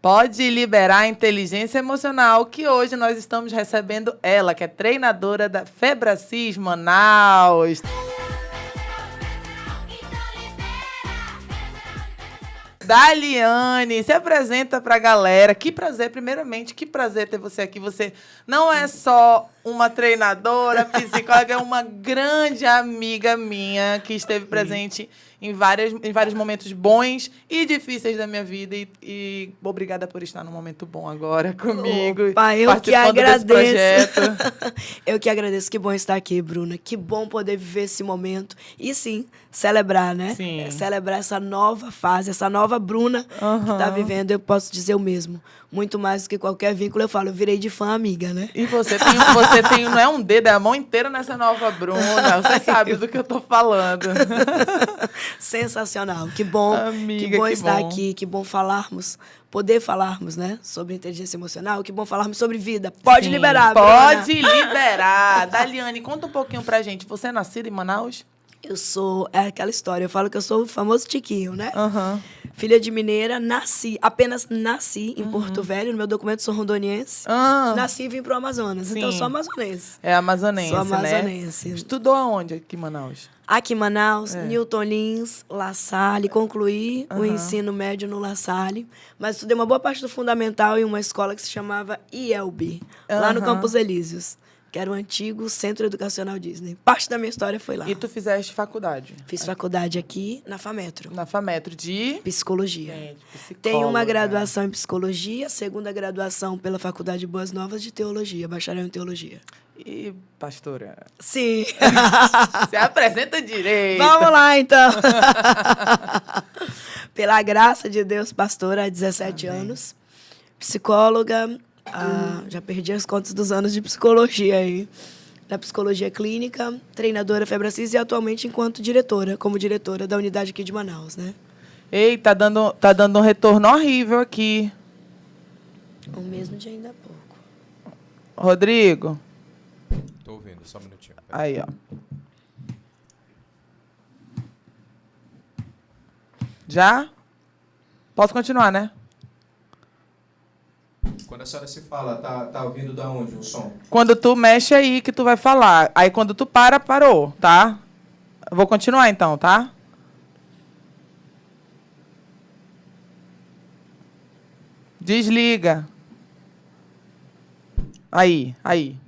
Pode liberar a inteligência emocional, que hoje nós estamos recebendo ela, que é treinadora da Febracis Manaus. Daliane, se apresenta pra galera. Que prazer, primeiramente, que prazer ter você aqui. Você não é só uma treinadora, psicóloga, é uma grande amiga minha que esteve presente em vários momentos bons e difíceis da minha vida. E obrigada por estar num momento bom agora comigo. Opa, eu que agradeço. Eu que agradeço. Que bom estar aqui, Bruna. Que bom poder viver esse momento. E sim, celebrar, né? Sim. Celebrar essa nova fase, essa nova Bruna que está vivendo. Eu posso dizer o mesmo. Muito mais do que qualquer vínculo, eu falo, eu virei de fã amiga, né? E você tem, não é um dedo, é a mão inteira nessa nova Bruna. Você sabe do que eu tô falando. Sensacional. Que bom, amiga, que bom estar aqui, que bom poder falarmos, né, sobre inteligência emocional, que bom falarmos sobre vida. Pode liberar, pode Bruna. liberar. Daliane, conta um pouquinho pra gente. Você é nascida em Manaus? É aquela história, eu falo que eu sou o famoso Tiquinho, né? Uhum. Filha de mineira, apenas nasci em Porto Velho, no meu documento sou rondoniense. Nasci e vim pro Amazonas, então eu sou amazonense. É amazonense, sou amazonense. Né? Estudou aonde aqui em Manaus? Aqui em Manaus, Newton Lins, La Salle, concluí o ensino médio no La Salle, mas estudei uma boa parte do fundamental em uma escola que se chamava IELB, lá no Campos Elíseos, que era o antigo Centro Educacional Disney. Parte da minha história foi lá. E tu fizeste faculdade? Fiz faculdade aqui na FAMetro. Na FAMetro de? Psicologia. Gente, tenho uma graduação em Psicologia, segunda graduação pela Faculdade Boas Novas de Teologia, bacharel em Teologia. E, pastora? Sim. Se apresenta direito. Vamos lá, então. Pela graça de Deus, pastora há 17 anos. Psicóloga, já perdi as contas dos anos de psicologia aí. Na psicologia clínica, treinadora Febracis e atualmente enquanto diretora, como diretora da unidade aqui de Manaus, né? Ei, tá dando um retorno horrível aqui. O mesmo de ainda há pouco. Rodrigo. Tô ouvindo, só um minutinho. Aí, ó. Já? Posso continuar, né? Quando a senhora se fala, tá ouvindo da onde o som? Quando tu mexe aí que tu vai falar. Aí quando tu parou, tá? Eu vou continuar então, tá? Desliga. Aí.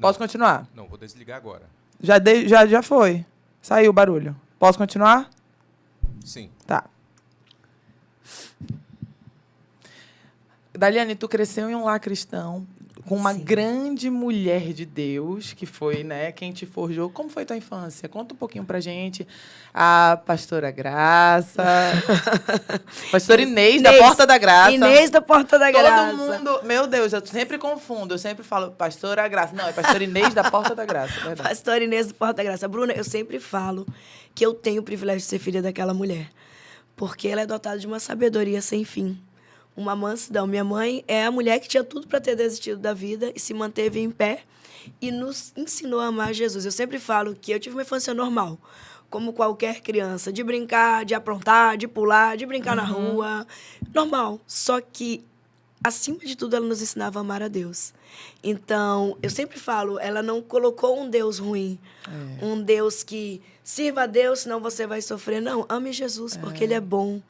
Posso continuar? Não, vou desligar agora. Já foi. Saiu o barulho. Posso continuar? Sim. Tá. Daliane, tu cresceu em um lar cristão, com uma grande mulher de Deus, que foi, né, quem te forjou. Como foi tua infância? Conta um pouquinho pra gente. A pastora Graça. Pastora Inês, da Porta da Graça. Inês da Porta da Graça. Todo mundo... Meu Deus, eu sempre confundo. Eu sempre falo pastora Graça. Não, é pastora Inês da Porta da Graça. Verdade. Pastora Inês da Porta da Graça. Bruna, eu sempre falo que eu tenho o privilégio de ser filha daquela mulher. Porque ela é dotada de uma sabedoria sem fim. Uma mansidão. Minha mãe é a mulher que tinha tudo para ter desistido da vida e se manteve em pé e nos ensinou a amar Jesus. Eu sempre falo que eu tive uma infância normal, como qualquer criança, de brincar, de aprontar, de pular, de brincar na rua. Normal. Só que, acima de tudo, ela nos ensinava a amar a Deus. Então, eu sempre falo, ela não colocou um Deus ruim, um Deus que sirva a Deus, senão você vai sofrer. Não, ame Jesus, porque Ele é bom.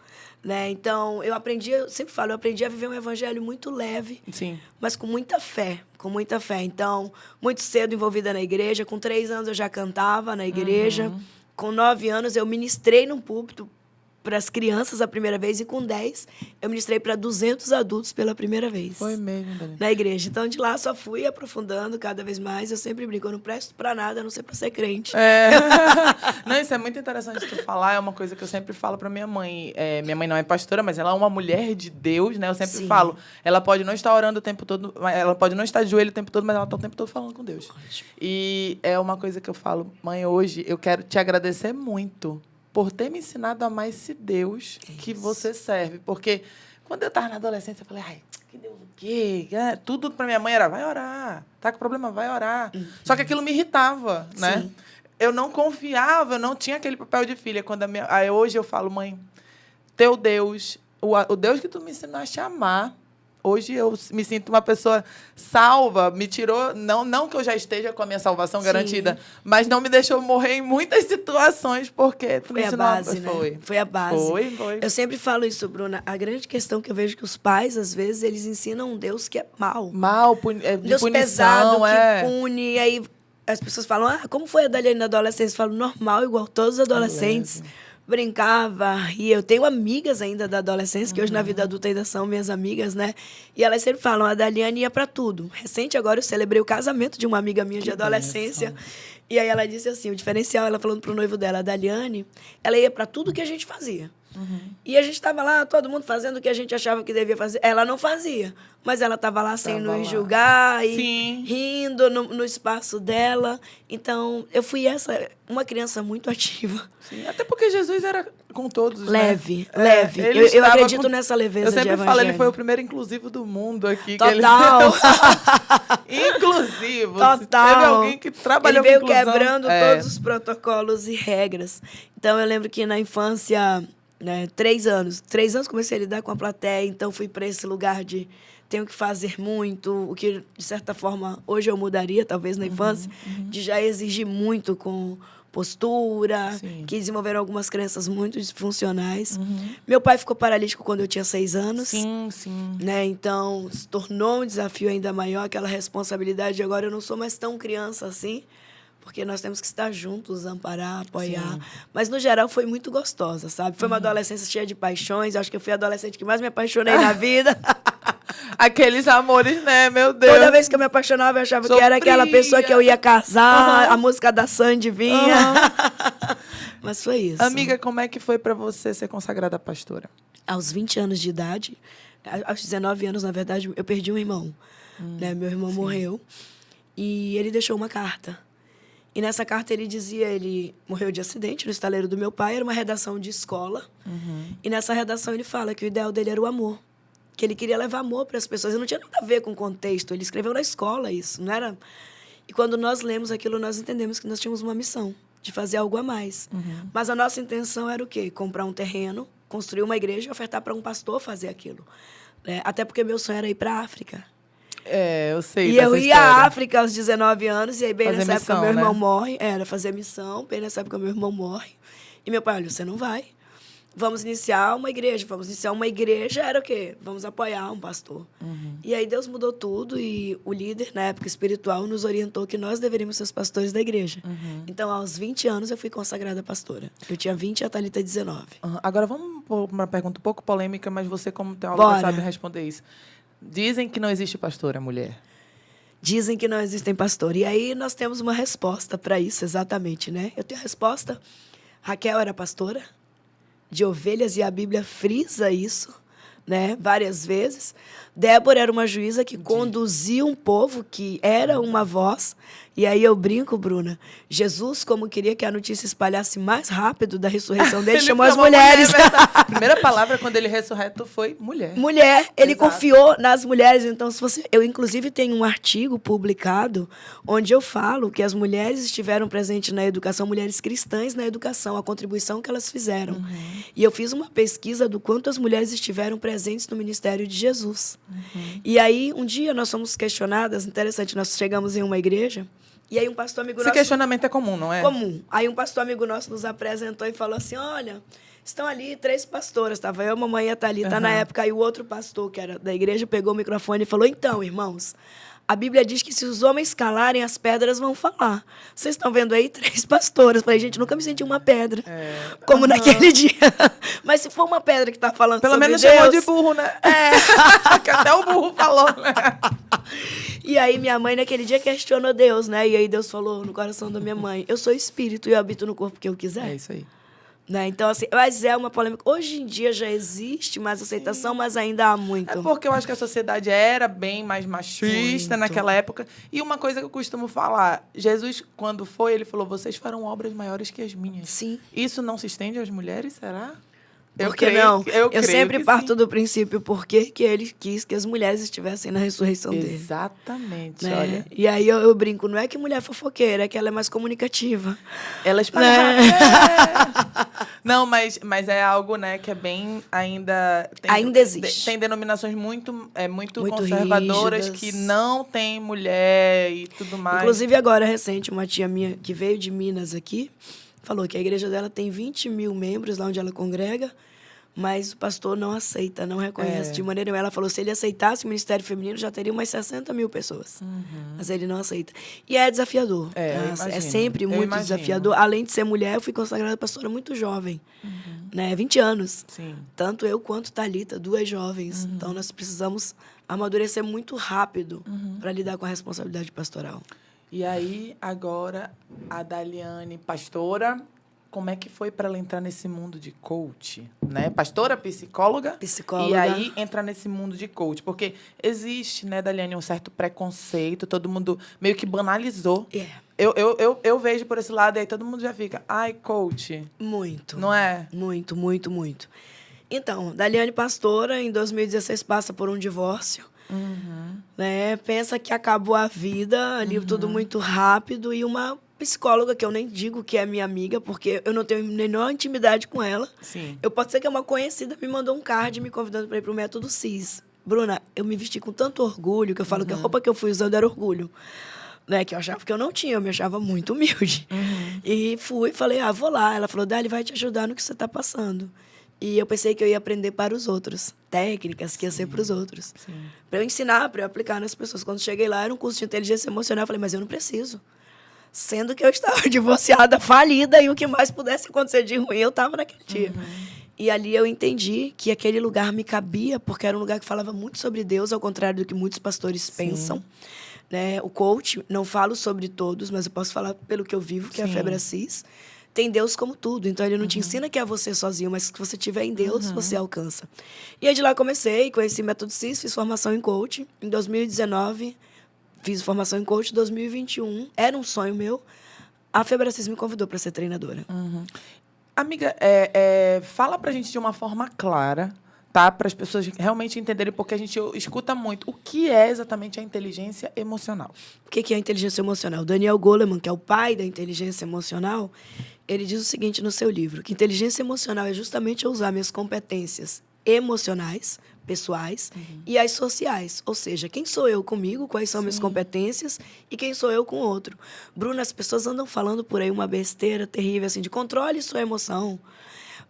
Né? Então, eu aprendi a viver um evangelho muito leve, mas com muita fé, Então, muito cedo envolvida na igreja, com 3 anos eu já cantava na igreja, com 9 anos eu ministrei num púlpito para as crianças a primeira vez e com 10 eu ministrei para 200 adultos pela primeira vez. Foi mesmo, Dani. Na igreja. Então, de lá só fui aprofundando cada vez mais. Eu sempre brinco, eu não presto para nada, a não ser para ser crente. Não, isso é muito interessante tu falar. É uma coisa que eu sempre falo para minha mãe. Minha mãe não é pastora, mas ela é uma mulher de Deus, né? Eu sempre falo. Ela pode não estar orando o tempo todo, ela pode não estar de joelho o tempo todo, mas ela está o tempo todo falando com Deus. Ótimo. E é uma coisa que eu falo, mãe, hoje eu quero te agradecer muito por ter me ensinado a amar esse Deus que você serve. Porque quando eu estava na adolescência, eu falei, ai, que Deus o quê? Tudo para minha mãe era, vai orar. Tá com problema? Vai orar. Só que aquilo me irritava, né? Eu não confiava, eu não tinha aquele papel de filha. Aí hoje eu falo, mãe, teu Deus, o Deus que tu me ensinaste a amar, hoje eu me sinto uma pessoa salva, me tirou, não que eu já esteja com a minha salvação garantida, mas não me deixou morrer em muitas situações, porque tu Foi a base, né? Foi a base. Foi. Eu sempre falo isso, Bruna. A grande questão que eu vejo que os pais, às vezes, eles ensinam um Deus que é mau. De Deus punição, pesado, que pune. E aí as pessoas falam, como foi a Daliane na adolescência? Eu falo, normal, igual todos os adolescentes. Brincava, ria. Eu tenho amigas ainda da adolescência, que hoje na vida adulta ainda são minhas amigas, né? E elas sempre falam, a Daliane ia pra tudo. Recente agora eu celebrei o casamento de uma amiga minha de adolescência. E aí ela disse assim, o diferencial, ela falando pro noivo dela, a Daliane, ela ia pra tudo que a gente fazia. E a gente estava lá, todo mundo fazendo o que a gente achava que devia fazer. Ela não fazia, mas ela estava lá sem nos julgar e rindo no espaço dela. Então, eu fui uma criança muito ativa. Sim, até porque Jesus era com todos, leve. Eu acredito nessa leveza de evangelho. Eu sempre falo, ele foi o primeiro inclusivo do mundo aqui. Total. Inclusivo. Total. Teve alguém que trabalhou ele com veio inclusão. Quebrando todos os protocolos e regras. Então, eu lembro que na infância... 3 anos comecei a lidar com a plateia, então fui para esse lugar de tenho que fazer muito, o que de certa forma hoje eu mudaria, talvez na infância, de já exigir muito com postura, que desenvolveram algumas crenças muito disfuncionais. Meu pai ficou paralítico quando eu tinha 6 anos. Sim. Então se tornou um desafio ainda maior, aquela responsabilidade. Agora eu não sou mais tão criança assim, porque nós temos que estar juntos, amparar, apoiar. Mas, no geral, foi muito gostosa, sabe? Foi uma adolescência cheia de paixões. Eu acho que eu fui a adolescente que mais me apaixonei na vida. Aqueles amores, né? Meu Deus. Toda vez que eu me apaixonava, eu achava que era aquela pessoa que eu ia casar. A música da Sandy vinha. Mas foi isso. Amiga, como é que foi para você ser consagrada pastora? Aos 20 anos de idade, aos 19 anos, na verdade, eu perdi um irmão. Meu irmão morreu. E ele deixou uma carta. E nessa carta ele dizia, ele morreu de acidente no estaleiro do meu pai, era uma redação de escola. E nessa redação ele fala que o ideal dele era o amor. Que ele queria levar amor para as pessoas. E não tinha nada a ver com o contexto. Ele escreveu na escola isso, não era... E quando nós lemos aquilo, nós entendemos que nós tínhamos uma missão de fazer algo a mais. Mas a nossa intenção era o quê? Comprar um terreno, construir uma igreja e ofertar para um pastor fazer aquilo. Até porque meu sonho era ir para a África. Eu sei. E eu ia à África aos 19 anos, e aí bem fazer nessa missão, época meu irmão né? morre. Era fazer missão, bem nessa época meu irmão morre. E meu pai, olha, você não vai. Vamos iniciar uma igreja. Era o quê? Vamos apoiar um pastor. E aí Deus mudou tudo e o líder, na época espiritual, nos orientou que nós deveríamos ser os pastores da igreja. Então, aos 20 anos, eu fui consagrada pastora. Eu tinha 20 e a Thalita 19. Agora, vamos para uma pergunta um pouco polêmica, mas você, como teóloga, sabe responder isso. Dizem que não existe pastora, mulher. Dizem que não existem pastor. E aí nós temos uma resposta para isso, exatamente, né? Eu tenho a resposta. Raquel era pastora de ovelhas e a Bíblia frisa isso, né? Várias vezes. Débora era uma juíza que conduzia um povo, que era uma voz. E aí eu brinco, Bruna, Jesus, como queria que a notícia espalhasse mais rápido da ressurreição dele, chamou as mulheres. A primeira palavra quando ele ressurreto foi mulher. Mulher, ele confiou nas mulheres. Então, eu inclusive tenho um artigo publicado onde eu falo que as mulheres estiveram presentes na educação, mulheres cristãs na educação, a contribuição que elas fizeram. E eu fiz uma pesquisa do quanto as mulheres estiveram presentes no ministério de Jesus. E aí, um dia nós fomos questionadas, interessante, nós chegamos em uma igreja, e aí um pastor amigo nosso... Esse questionamento é comum, não é? Comum. Aí um pastor amigo nosso nos apresentou e falou assim, olha, estão ali 3 pastoras, estava eu, a mamãe e a Thalita na época, aí o outro pastor, que era da igreja, pegou o microfone e falou, então, irmãos, a Bíblia diz que se os homens calarem, as pedras vão falar. Vocês estão vendo aí 3 pastoras. Falei, gente, nunca me senti uma pedra, como naquele dia. Mas se for uma pedra que está falando pelo sobre menos Deus... chamou de burro, né? Que até o burro falou, né? E aí minha mãe, naquele dia, questionou Deus, né? E aí Deus falou no coração da minha mãe, eu sou espírito e eu habito no corpo que eu quiser. É isso aí. Né? Então, assim, mas é uma polêmica. Hoje em dia já existe mais aceitação, mas ainda há muito. É porque eu acho que a sociedade era bem mais machista naquela época. E uma coisa que eu costumo falar, Jesus, quando foi, ele falou, vocês farão obras maiores que as minhas. Sim. Isso não se estende às mulheres, será? Por que não? Eu creio sempre que parto sim. do princípio porque que ele quis que as mulheres estivessem na ressurreição dele. Exatamente, Né? olha. E aí eu brinco, não é que mulher é fofoqueira, é que ela é mais comunicativa. Ela espalha Né? rápido. Não, mas é algo, né, que é bem ainda... Ainda existe. Tem denominações muito Muito conservadoras rígidas. que não tem mulher e tudo mais. Inclusive, agora, recente, uma tia minha que veio de Minas aqui, falou que a igreja dela tem 20 mil membros, lá onde ela congrega, mas o pastor não aceita, não reconhece de maneira nenhuma. Ela falou que se ele aceitasse o ministério feminino, já teria umas 60 mil pessoas. Mas ele não aceita. E é desafiador. Eu Tá? imagino. É sempre Eu muito imagino. desafiador. Além de ser mulher, eu fui consagrada pastora muito jovem. Né? 20 anos. Sim. Tanto eu quanto Thalita, duas jovens. Então, nós precisamos amadurecer muito rápido para lidar com a responsabilidade pastoral. E aí, agora, a Daliane, pastora, como é que foi para ela entrar nesse mundo de coach? Né? Pastora, psicóloga. Psicóloga. E aí, entrar nesse mundo de coach. Porque existe, né, Daliane, um certo preconceito. Todo mundo meio que banalizou. É, Eu vejo por esse lado, aí todo mundo já fica, ai, coach. muito. Não é? Muito, muito, muito. Então, Daliane pastora, em 2016, passa por um divórcio. Né? Pensa que acabou a vida, ali tudo muito rápido. E uma psicóloga, que eu nem digo que é minha amiga, porque eu não tenho nenhuma intimidade com ela. Sim. Eu posso ser que é uma conhecida, me mandou um card me convidando para ir para o Método CIS. Bruna, eu me vesti com tanto orgulho, que eu falo que a roupa que eu fui usando era orgulho. Né, que eu achava que eu não tinha, eu me achava muito humilde. E fui, falei, vou lá. Ela falou, Dali, vai te ajudar no que você está passando. E eu pensei que eu ia aprender para os outros, técnicas que ia ser para os outros. Para eu ensinar, para eu aplicar nas pessoas. Quando cheguei lá, era um curso de inteligência emocional. Eu falei, mas eu não preciso. Sendo que eu estava divorciada, falida, e o que mais pudesse acontecer de ruim, eu estava naquele dia. E ali eu entendi que aquele lugar me cabia, porque era um lugar que falava muito sobre Deus, ao contrário do que muitos pastores pensam. Né? O coach, não falo sobre todos, mas eu posso falar pelo que eu vivo, que é a Febracis. Tem Deus como tudo. Então, ele não te ensina que é você sozinho, mas que você tiver em Deus, você alcança. E aí, de lá, comecei, conheci o Método CIS, fiz formação em coach. Em 2019, fiz formação em coach. Em 2021, era um sonho meu. A Febracis me convidou para ser treinadora. Amiga, fala pra gente de uma forma clara, tá? Para as pessoas realmente entenderem, porque a gente escuta muito. O que é exatamente a inteligência emocional? O que é a inteligência emocional? Daniel Goleman, que é o pai da inteligência emocional, ele diz o seguinte no seu livro, que inteligência emocional é justamente eu usar minhas competências emocionais, pessoais, e as sociais. Ou seja, quem sou eu comigo, quais são minhas competências e quem sou eu com o outro. Bruna, as pessoas andam falando por aí uma besteira terrível, assim, de controle sua emoção.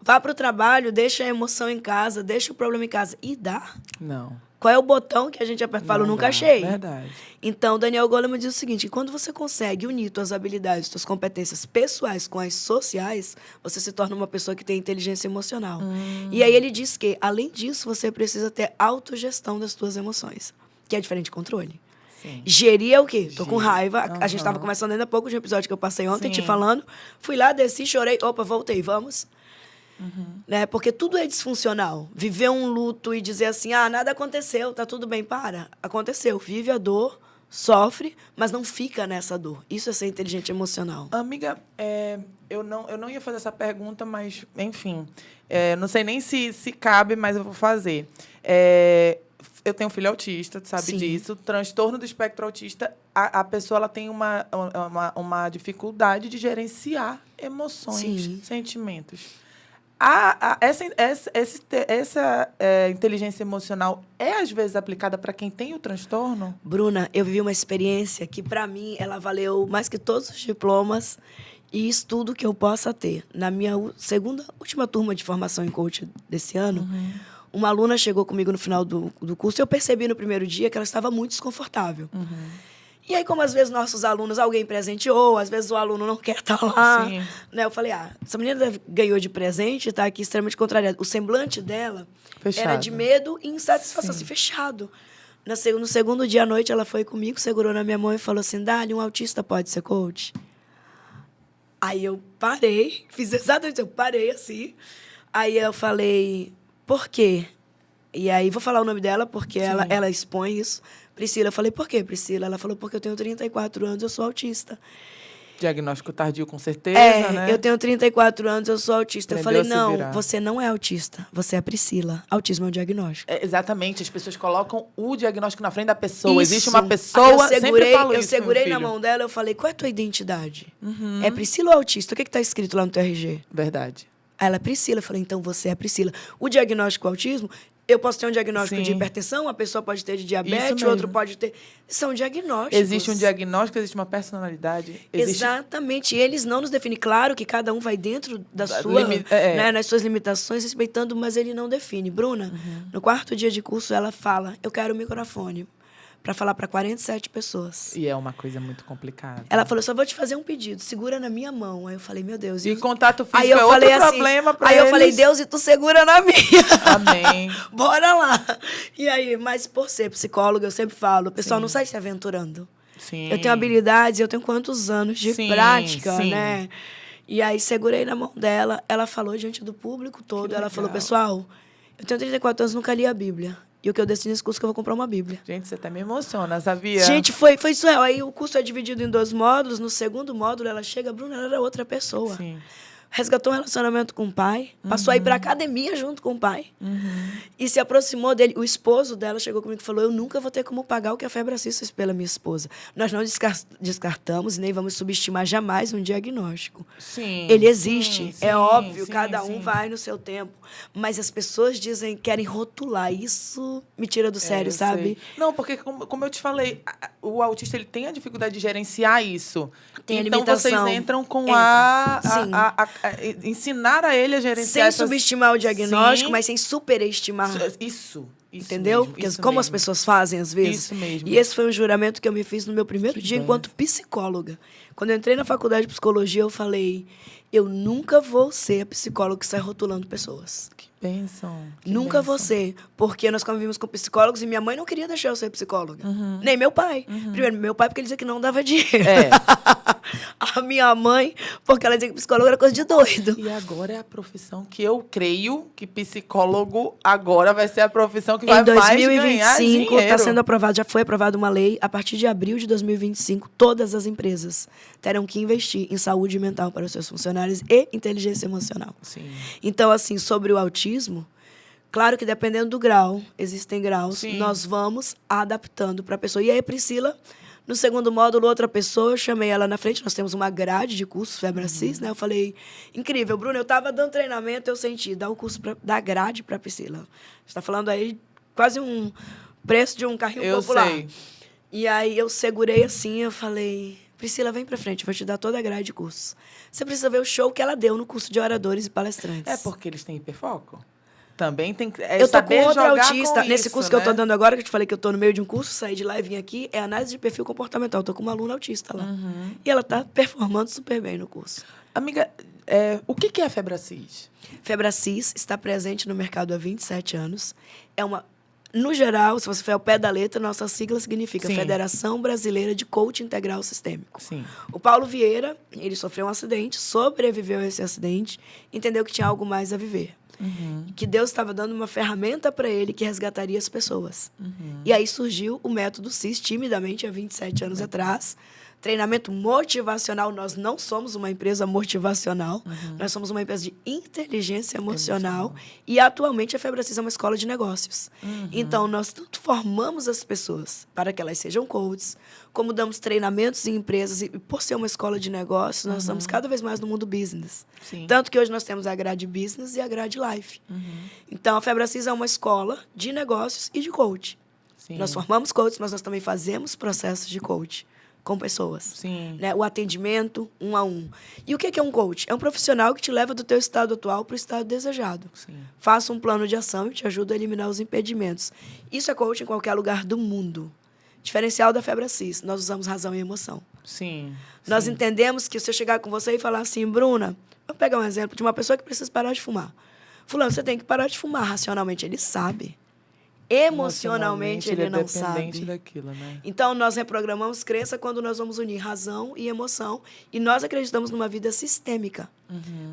Vá para o trabalho, deixa a emoção em casa, deixa o problema em casa. E dá. Não. Qual é o botão que a gente aperta? Fala, eu nunca achei. Verdade. Então, Daniel Goleman diz o seguinte, que quando você consegue unir suas habilidades, suas competências pessoais com as sociais, você se torna uma pessoa que tem inteligência emocional. E aí ele diz que, além disso, você precisa ter autogestão das suas emoções, que é diferente de controle. Sim. Gerir é o quê? Tô com raiva. A gente estava conversando ainda há pouco de um episódio que eu passei ontem te falando. Fui lá, desci, chorei. Opa, voltei, vamos. Né? Porque tudo é disfuncional. Viver um luto e dizer assim, nada aconteceu, tá tudo bem, para. Aconteceu, vive a dor, sofre, mas não fica nessa dor. Isso é ser inteligente emocional. Amiga, eu não ia fazer essa pergunta, mas, enfim, não sei nem se cabe, mas eu vou fazer. Eu tenho um filho autista, tu sabe disso. Transtorno do espectro autista, a pessoa ela tem uma dificuldade de gerenciar emoções, sentimentos. Essa inteligência emocional é, às vezes, aplicada para quem tem o transtorno? Bruna, eu vivi uma experiência que, para mim, ela valeu mais que todos os diplomas e estudo que eu possa ter. Na minha última turma de formação em coach desse ano, uma aluna chegou comigo no final do curso e eu percebi no primeiro dia que ela estava muito desconfortável. E aí, como às vezes nossos alunos, alguém presenteou, às vezes o aluno não quer estar lá, né? Eu falei, essa menina ganhou de presente e está aqui extremamente contrariada. O semblante dela era de medo e insatisfação, assim, fechado. No segundo dia à noite, ela foi comigo, segurou na minha mão e falou assim, Dali, um autista pode ser coach? Aí eu parei, fiz exatamente isso, eu parei assim. Aí eu falei, por quê? E aí, vou falar o nome dela, porque ela expõe isso. Priscila, eu falei, por quê, Priscila? Ela falou, porque eu tenho 34 anos, eu sou autista. Diagnóstico tardio, com certeza, né? Eu tenho 34 anos, eu sou autista. Aprendeu Eu falei, a se não, virar. você não é autista, você é a Priscila. Autismo é um diagnóstico. Exatamente, as pessoas colocam o diagnóstico na frente da pessoa. Isso. Existe uma Aí pessoa, sempre falo eu isso pro meu segurei na filho. mão dela, eu falei, qual é a tua identidade? É Priscila ou autista? O que tá escrito lá no teu RG? Verdade. Aí ela é Priscila. Eu falei, então você é a Priscila. O diagnóstico autismo, eu posso ter um diagnóstico de Sim. hipertensão, a pessoa pode ter de Isso diabetes, mesmo. outro pode ter... São diagnósticos. Existe um diagnóstico, existe uma personalidade. Existe... Exatamente. E eles não nos definem. Claro que cada um vai dentro da sua, né, nas suas limitações, respeitando, mas ele não define. Bruna, no 4º dia de curso, ela fala, eu quero o microfone para falar para 47 pessoas. E é uma coisa muito complicada. Ela falou, só vou te fazer um pedido, segura na minha mão. Aí eu falei, meu Deus. E contato físico aí eu é falei outro assim, problema pra Aí eles. eu falei, Deus, e tu segura na minha. Amém. Bora lá. E aí, mas por ser psicóloga, eu sempre falo, o pessoal não sai se aventurando. Sim. Eu tenho habilidades, eu tenho quantos anos de Sim, prática, sim. né? E aí, segurei na mão dela, ela falou diante do público todo, Que ela legal. falou, pessoal, eu tenho 34 anos, nunca li a Bíblia. E o que eu decidi nesse curso é que eu vou comprar uma Bíblia. Gente, você até me emociona, sabia? Gente, foi isso. Aí o curso é dividido em 2 módulos. No 2º módulo, ela chega, Bruna, ela era outra pessoa. Sim. Resgatou um relacionamento com o pai, passou a ir pra academia junto com o pai. E se aproximou dele. O esposo dela chegou comigo e falou, eu nunca vou ter como pagar o que a Febre Assis fez pela minha esposa. Nós não descartamos e nem vamos subestimar jamais um diagnóstico. Sim. Ele existe, sim, é óbvio, sim, cada um sim. vai no seu tempo. Mas as pessoas dizem, querem rotular. Isso me tira do sério, Eu sabe? sei. Não, porque como eu te falei, o autista ele tem a dificuldade de gerenciar isso. Tem a então limitação. vocês entram com Entra. ensinar a ele a gerenciar Sem essas... subestimar o diagnóstico, Sim. mas sem superestimar. Isso Entendeu? mesmo, Porque isso como as mesmo. pessoas fazem às vezes. Isso mesmo. E esse foi um juramento que eu me fiz no meu primeiro dia bom. enquanto psicóloga. Quando eu entrei na faculdade de psicologia, eu falei, eu nunca vou ser a psicóloga que sai rotulando pessoas. Que bênção. que Nunca vou bênção. ser. Porque nós convivimos com psicólogos e minha mãe não queria deixar eu ser psicóloga. Nem meu pai. Primeiro, meu pai porque ele dizia que não dava dinheiro. É. A minha mãe, porque ela dizia que psicólogo era coisa de doido. E agora é a profissão que eu creio que psicólogo agora vai ser a profissão que Em vai mais ganhar 2025 dinheiro. está sendo aprovado, já foi aprovada uma lei. A partir de abril de 2025, todas as empresas terão que investir em saúde mental para os seus funcionários e inteligência emocional. Sim. Então, assim, sobre o autismo, claro que dependendo do grau, existem graus, Sim. nós vamos adaptando para a pessoa. E aí, Priscila, no 2º módulo, outra pessoa, eu chamei ela na frente, nós temos uma grade de cursos, Febre Assis, né? Eu falei, incrível, Bruna, eu estava dando treinamento, eu senti, dá o curso da grade para a Priscila. Você está falando aí quase um preço de um carrinho Eu popular. sei. E aí eu segurei assim, eu falei, Priscila, vem pra frente, eu vou te dar toda a grade de cursos. Você precisa ver o show que ela deu no curso de oradores e palestrantes. É porque eles têm hiperfoco? Também tem que Eu tô com saber outra jogar autista, com nesse isso, curso que eu tô né? dando agora, que eu te falei que eu tô no meio de um curso, saí de lá e vim aqui, é análise de perfil comportamental. Eu tô com uma aluna autista lá. E ela tá performando super bem no curso. Amiga, o que é a Febre Assis? Febre Assis está presente no mercado há 27 anos. É uma... No geral, se você for ao pé da letra, nossa sigla significa Sim. Federação Brasileira de Coaching Integral Sistêmico. Sim. O Paulo Vieira, ele sofreu um acidente, sobreviveu a esse acidente, entendeu que tinha algo mais a viver. Que Deus estava dando uma ferramenta para ele que resgataria as pessoas. E aí surgiu o método CIS, timidamente, há 27 anos atrás. Treinamento motivacional. Nós não somos uma empresa motivacional. Nós somos uma empresa de inteligência emocional. E, atualmente, a Febre Assis é uma escola de negócios. Então, nós tanto formamos as pessoas para que elas sejam coaches, como damos treinamentos em empresas. E, por ser uma escola de negócios, nós estamos cada vez mais no mundo business. Sim. Tanto que hoje nós temos a grade business e a grade life. Então, a Febre Assis é uma escola de negócios e de coach. Sim. Nós formamos coaches, mas nós também fazemos processos de coach com pessoas. Sim. Né? O atendimento, 1 a 1. E o que é um coach? É um profissional que te leva do teu estado atual para o estado desejado. Sim. Faça um plano de ação e te ajuda a eliminar os impedimentos. Isso é coach em qualquer lugar do mundo. Diferencial da Febre Assis, nós usamos razão e emoção. Sim. Nós Sim. entendemos que se eu chegar com você e falar assim, Bruna, vou pegar um exemplo de uma pessoa que precisa parar de fumar. Fulano, você tem que parar de fumar. Racionalmente, ele sabe. Emocionalmente, ele não é dependente sabe. daquilo, né? Então, nós reprogramamos crença quando nós vamos unir razão e emoção. E nós acreditamos numa vida sistêmica.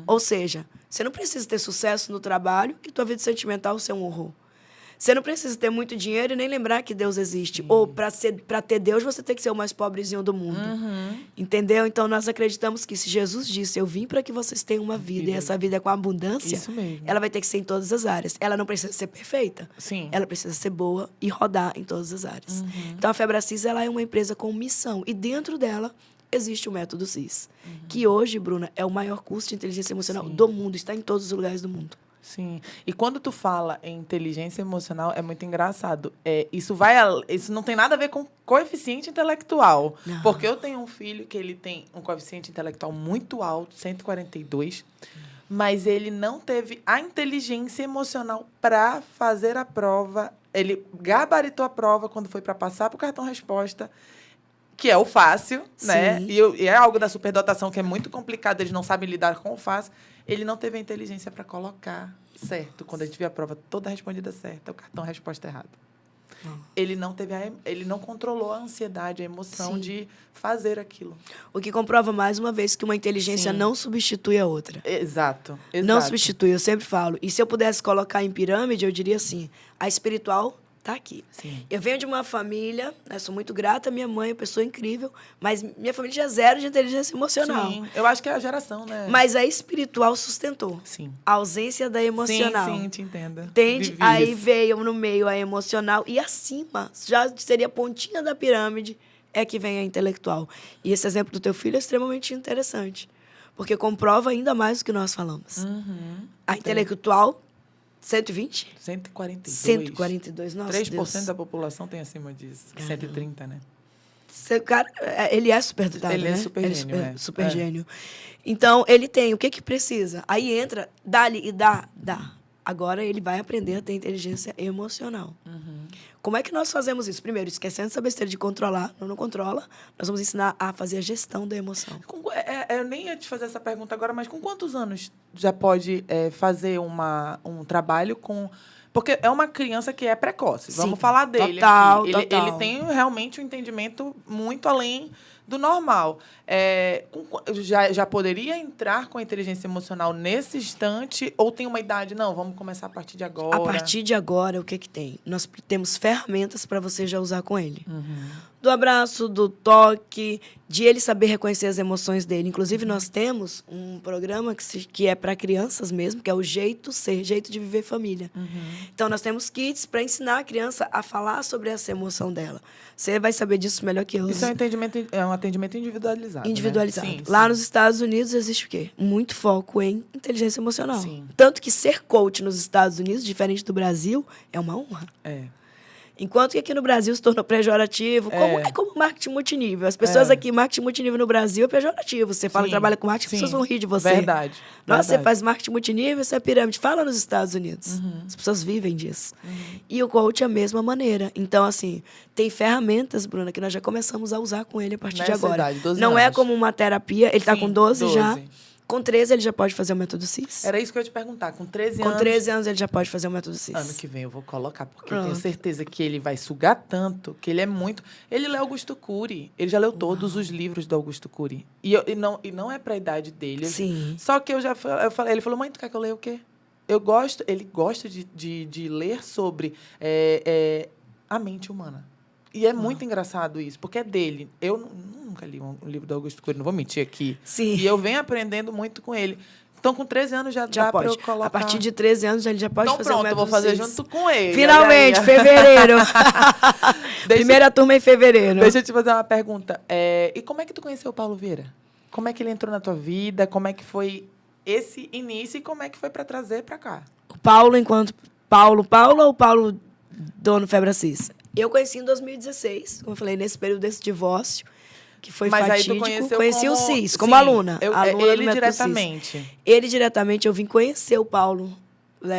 Ou seja, você não precisa ter sucesso no trabalho e tua vida sentimental ser um horror. Você não precisa ter muito dinheiro e nem lembrar que Deus existe. Ou, para ter Deus, você tem que ser o mais pobrezinho do mundo. Entendeu? Então, nós acreditamos que se Jesus disse, eu vim para que vocês tenham uma vida, e essa vida é com abundância, Isso mesmo. ela vai ter que ser em todas as áreas. Ela não precisa ser perfeita. Sim. Ela precisa ser boa e rodar em todas as áreas. Então, a Febracis, ela é uma empresa com missão. E dentro dela existe o método CIS. Que hoje, Bruna, é o maior curso de inteligência emocional do mundo. Está em todos os lugares do mundo. Sim. E quando tu fala em inteligência emocional, é muito engraçado. Isso não tem nada a ver com coeficiente intelectual. Não. Porque eu tenho um filho que ele tem um coeficiente intelectual muito alto, 142, mas ele não teve a inteligência emocional para fazer a prova. Ele gabaritou a prova quando foi para passar para o cartão resposta, que é o fácil, né? Sim. E é algo da superdotação que é muito complicado, eles não sabem lidar com o fácil. Ele não teve a inteligência para colocar certo. Quando a gente viu a prova toda respondida certa, o cartão resposta errado. Ele não controlou a ansiedade, a emoção Sim. de fazer aquilo. O que comprova mais uma vez que uma inteligência Sim. não substitui a outra. Exato. Não substitui, eu sempre falo. E se eu pudesse colocar em pirâmide, eu diria assim, a espiritual está aqui. Sim. Eu venho de uma família, né, sou muito grata à minha mãe, uma pessoa incrível, mas minha família tinha zero de inteligência emocional. Sim. Eu acho que é a geração, né? Mas a espiritual sustentou. Sim. A ausência da emocional. Sim, te entendo. Entende? Vivi Aí isso. veio no meio a emocional e acima, já seria a pontinha da pirâmide, é que vem a intelectual. E esse exemplo do teu filho é extremamente interessante, porque comprova ainda mais o que nós falamos. A intelectual, 120? 142. 142, nossa 3% Deus. da população tem acima disso. 130, né? Cara, ele é superdotado, Ele é né? super Ele gênio, é. super É. gênio. Então, ele tem o que precisa. Aí entra, dá-lhe e dá. Agora ele vai aprender a ter inteligência emocional. Como é que nós fazemos isso? Primeiro, esquecendo essa besteira de controlar, não controla, nós vamos ensinar a fazer a gestão da emoção. Eu nem ia te fazer essa pergunta agora, mas com quantos anos já pode fazer um trabalho com... Porque é uma criança que é precoce. Sim, Vamos falar dele total, aqui. total. Ele tem realmente um entendimento muito além do normal. Já poderia entrar com a inteligência emocional nesse instante? Ou tem uma idade? Não, vamos começar a partir de agora. A partir de agora, o que tem? Nós temos ferramentas para você já usar com ele. Do abraço, do toque, de ele saber reconhecer as emoções dele. Inclusive, nós temos um programa que é para crianças mesmo, que é o Jeito Ser, Jeito de Viver Família. Então, nós temos kits para ensinar a criança a falar sobre essa emoção dela. Você vai saber disso melhor que eu. Isso é um atendimento individualizado. Individualizado. Né? Sim, Lá sim. nos Estados Unidos existe o quê? Muito foco em inteligência emocional. Sim. Tanto que ser coach nos Estados Unidos, diferente do Brasil, é uma honra. Enquanto que aqui no Brasil se tornou pejorativo, é como marketing multinível. As pessoas aqui, marketing multinível no Brasil é pejorativo. Você fala que trabalha com marketing, as pessoas vão rir de você. Verdade. Nossa, você faz marketing multinível, você é pirâmide. Fala nos Estados Unidos. As pessoas vivem disso. E o coach é a mesma maneira. Então, assim, tem ferramentas, Bruna, que nós já começamos a usar com ele a partir de Nessa agora. idade, 12 Não é anos. como uma terapia. Ele está Sim, com 12 já. 12. Com 13 ele já pode fazer o método CIS. Era isso que eu ia te perguntar. Com 13 Com anos... 13 anos ele já pode fazer o método CIS. Ano que vem eu vou colocar, porque eu tenho certeza que ele vai sugar tanto, que ele é muito... Ele lê Augusto Cury. Ele já leu todos os livros do Augusto Cury. E não é pra idade dele. Sim. Só que eu falei, ele falou, mãe, tu quer que eu leia o quê? Ele gosta de ler sobre a mente humana. E é muito engraçado isso, porque é dele. Eu nunca li um livro do Augusto Cury, não vou mentir aqui. Sim. E eu venho aprendendo muito com ele. Então, com 13 anos já dá pode. pra eu colocar... A partir de 13 anos ele já pode Então, fazer pronto, o eu método vou fazer CIS. junto com ele. Finalmente, Olha aí. fevereiro. Primeira turma em fevereiro. Deixa eu te fazer uma pergunta. E como é que tu conheceu o Paulo Vieira? Como é que ele entrou na tua vida? Como é que foi esse início e como é que foi para trazer para cá? O Paulo enquanto... Paulo ou Paulo dono Febracis? Eu conheci em 2016, como eu falei, nesse período desse divórcio, que foi Mas fatídico. aí tu conheceu Conheci como... o CIS, como Sim, aluna. Aluna ele do método diretamente. CIS. Ele diretamente, eu vim conhecer o Paulo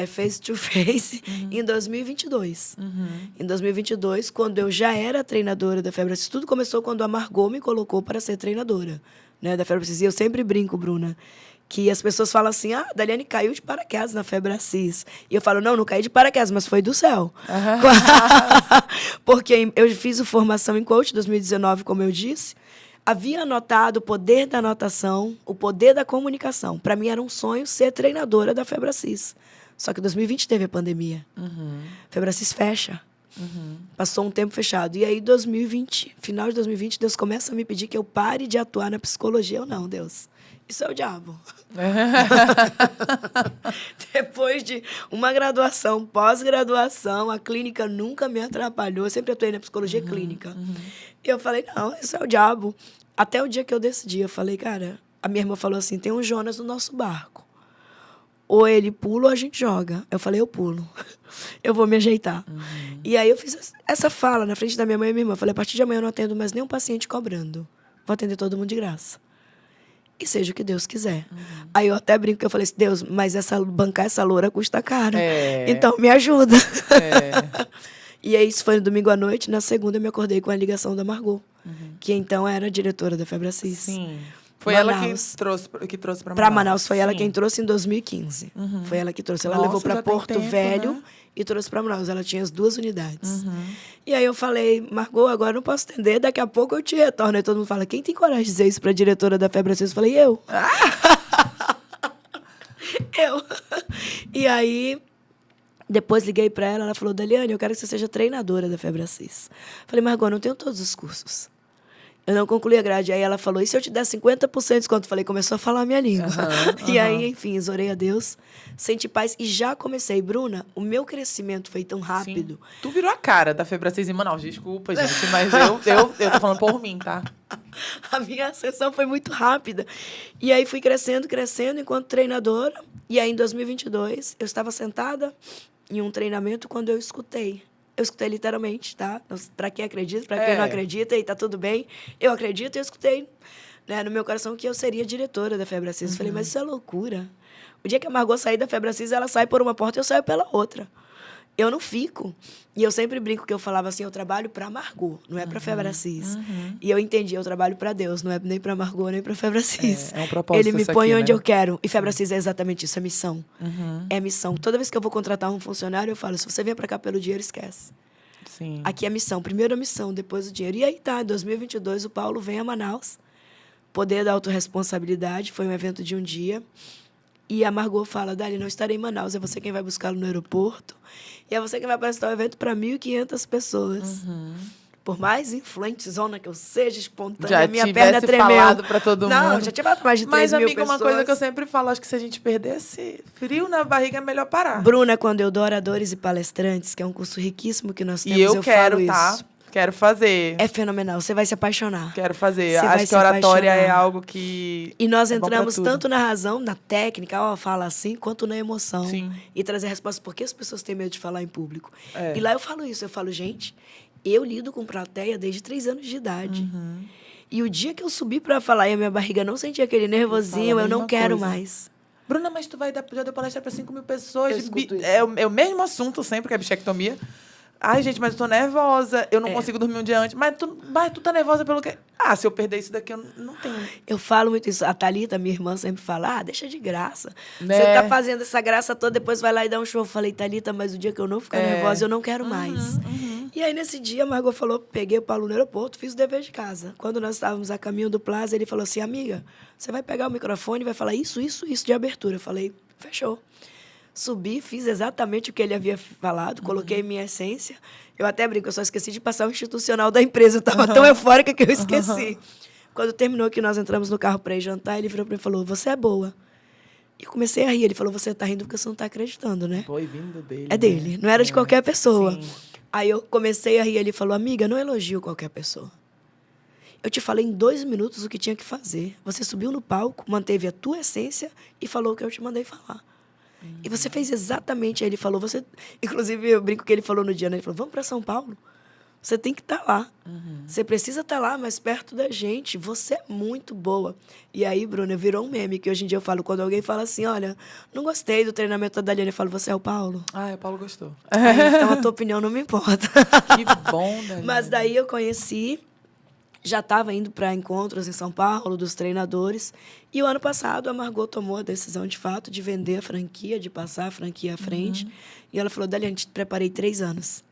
face to face em 2022. Em 2022, quando eu já era treinadora da Febracis, tudo começou quando a Margot me colocou para ser treinadora, né, da Febracis. E eu sempre brinco, Bruna, que as pessoas falam assim, a Daliane caiu de paraquedas na Febracis. E eu falo, não caí de paraquedas, mas foi do céu. Porque eu fiz a formação em coach em 2019, como eu disse. Havia anotado o poder da anotação, o poder da comunicação. Para mim era um sonho ser treinadora da Febracis. Só que 2020 teve a pandemia. Febracis fecha. Passou um tempo fechado. E aí, 2020, final de 2020, Deus começa a me pedir que eu pare de atuar na psicologia. Eu não, Deus. Isso é o diabo. Depois de uma graduação, pós-graduação, a clínica nunca me atrapalhou. Eu sempre atuei na psicologia clínica. E eu falei, não, isso é o diabo. Até o dia que eu decidi, eu falei, cara... A minha irmã falou assim, tem um Jonas no nosso barco. Ou ele pula ou a gente joga. Eu falei, eu pulo. Eu vou me ajeitar. E aí eu fiz essa fala na frente da minha mãe e minha irmã. Eu falei, a partir de amanhã eu não atendo mais nenhum paciente cobrando. Vou atender todo mundo de graça. E seja o que Deus quiser. Aí eu até brinco que eu falei assim, Deus, mas bancar essa loura custa caro. Então me ajuda. E aí isso foi no domingo à noite. Na segunda eu me acordei com a ligação da Margot. Que então era a diretora da Febracis. Sim. Foi Manaus. ela que trouxe para Manaus. Para Manaus, foi ela Sim. quem trouxe em 2015. Foi ela que trouxe. Ela Nossa, levou para já tem Porto tempo, Velho, né? e trouxe para Manaus. Ela tinha as 2 unidades. E aí eu falei, Margot, agora eu não posso atender, daqui a pouco eu te retorno. Aí todo mundo fala, quem tem coragem de dizer isso para a diretora da Febracis? Eu falei, eu. Eu. E aí, depois liguei para ela, ela falou, Daliane, eu quero que você seja treinadora da Febracis. Falei, Margot, eu não tenho todos os cursos. Eu não concluí a grade. Aí ela falou, e se eu te der 50% de desconto? Falei, começou a falar a minha língua. E aí, enfim, exorei a Deus, senti paz e já comecei. Bruna, o meu crescimento foi tão rápido. Sim. Tu virou a cara da Febracis em Manaus. Desculpa, gente, mas eu tô falando por mim, tá? A minha ascensão foi muito rápida. E aí fui crescendo enquanto treinadora. E aí, em 2022, eu estava sentada em um treinamento quando eu escutei. Eu escutei literalmente, tá? Para quem acredita, para quem não acredita, e tá tudo bem. Eu acredito e eu escutei, né, no meu coração que eu seria diretora da Febracis. Eu falei, mas isso é loucura. O dia que a Margot sair da Febracis, ela sai por uma porta e eu saio pela outra. Eu não fico. E eu sempre brinco que eu falava assim, eu trabalho para Margot, não é para Febracis. E eu entendi, eu trabalho para Deus, não é nem para Margot, nem para Febracis. É um propósito. Ele me isso põe aqui, onde né? eu quero. E Febracis é exatamente isso, é missão. É missão. Toda vez que eu vou contratar um funcionário, eu falo, se você vier para cá pelo dinheiro, esquece. Sim. Aqui é missão. Primeiro a missão, depois o dinheiro. E aí tá, em 2022, o Paulo vem a Manaus. Poder da autorresponsabilidade, foi um evento de um dia. E a Margot fala, Dali, não estarei em Manaus, é você quem vai buscá-lo no aeroporto. E é você quem vai prestar o evento para 1.500 pessoas. Por mais influente, zona que eu seja, espontânea, Já a minha perna tivesse tremeu. falado pra todo mundo. Não, já tinha falado pra mais de 3 Mas, mil amiga, pessoas. uma coisa que eu sempre falo, acho que se a gente perdesse frio na barriga, é melhor parar. Bruna, quando eu dou oradores e palestrantes, que é um curso riquíssimo que nós temos, E eu quero, falo tá? isso. Quero fazer. É fenomenal, você vai se apaixonar. Quero fazer. Você vai Acho se que a oratória é apaixonar. algo que. E nós é bom pra entramos tudo. tanto na razão, na técnica, ó, fala assim, quanto na emoção. Sim. E trazer respostas. Por que as pessoas têm medo de falar em público? É. E lá eu falo isso, eu falo, gente, eu lido com plateia desde 3 anos de idade. E o dia que eu subi pra falar e a minha barriga não sentia aquele nervosinho, a eu não mesma quero coisa. mais. Bruna, mas tu já deu palestra pra 5.000 pessoas. Eu escuto isso. É o mesmo assunto sempre, que é a bichectomia. Ai, gente, mas eu tô nervosa. Eu não consigo dormir um dia antes. Mas tu tá nervosa pelo quê? Ah, se eu perder isso daqui, eu não tenho. Eu falo muito isso. A Thalita, minha irmã, sempre fala, deixa de graça. Né? Você tá fazendo essa graça toda, depois vai lá e dá um show. Eu falei, Thalita, mas o dia que eu não ficar nervosa, eu não quero mais. E aí, nesse dia, a Margot falou, peguei o Paulo no aeroporto, fiz o dever de casa. Quando nós estávamos a caminho do Plaza, ele falou assim, amiga, você vai pegar o microfone e vai falar isso de abertura. Eu falei, fechou. Subi, fiz exatamente o que ele havia falado, coloquei minha essência. Eu até brinco, eu só esqueci de passar o institucional da empresa. Eu estava tão eufórica que eu esqueci. Quando terminou que nós entramos no carro para ir jantar, ele virou para mim e falou, você é boa. E eu comecei a rir. Ele falou, você está rindo porque você não está acreditando, né? Foi vindo dele. É dele, não era de qualquer pessoa. Sim. Aí eu comecei a rir. Ele falou, amiga, não elogio qualquer pessoa. Eu te falei em 2 minutos o que tinha que fazer. Você subiu no palco, manteve a tua essência e falou o que eu te mandei falar. E você fez exatamente. Aí ele falou, inclusive, eu brinco que ele falou no dia, né? Ele falou, vamos para São Paulo. Você tem que estar lá. Você precisa estar lá, mais perto da gente. Você é muito boa. E aí, Bruna, virou um meme, que hoje em dia eu falo, quando alguém fala assim, olha, não gostei do treinamento da Daliane, eu falo, você é o Paulo? Ah, o Paulo gostou. Aí, então a tua opinião não me importa. Que bom, Daliane. Mas daí eu conheci, já estava indo para encontros em São Paulo, dos treinadores. E o ano passado, a Margot tomou a decisão, de fato, de vender a franquia, de passar a franquia à frente. E ela falou, Daliane, te preparei 3 anos.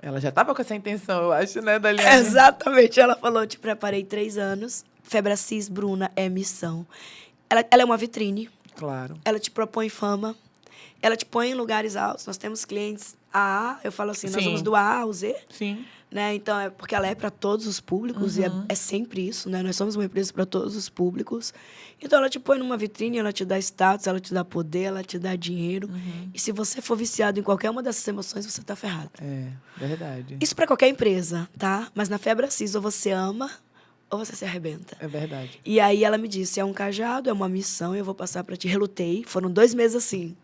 Ela já estava com essa intenção, eu acho, né, Daliane? Exatamente. Ela falou, te preparei 3 anos. Febracis, Bruna, é missão. Ela é uma vitrine. Claro. Ela te propõe fama. ela te põe em lugares altos. Nós temos clientes A, eu falo assim, nós Sim. vamos do A ao Z. Sim. Né? Então, é porque ela é para todos os públicos, e é sempre isso, né? Nós somos uma empresa para todos os públicos. Então, ela te põe numa vitrine, ela te dá status, ela te dá poder, ela te dá dinheiro. E se você for viciado em qualquer uma dessas emoções, você está ferrado. É, verdade. Isso para qualquer empresa, tá? Mas na Febre Assis, ou você ama, ou você se arrebenta. É verdade. E aí ela me disse, é um cajado, é uma missão, eu vou passar para ti. Relutei, foram 2 meses assim.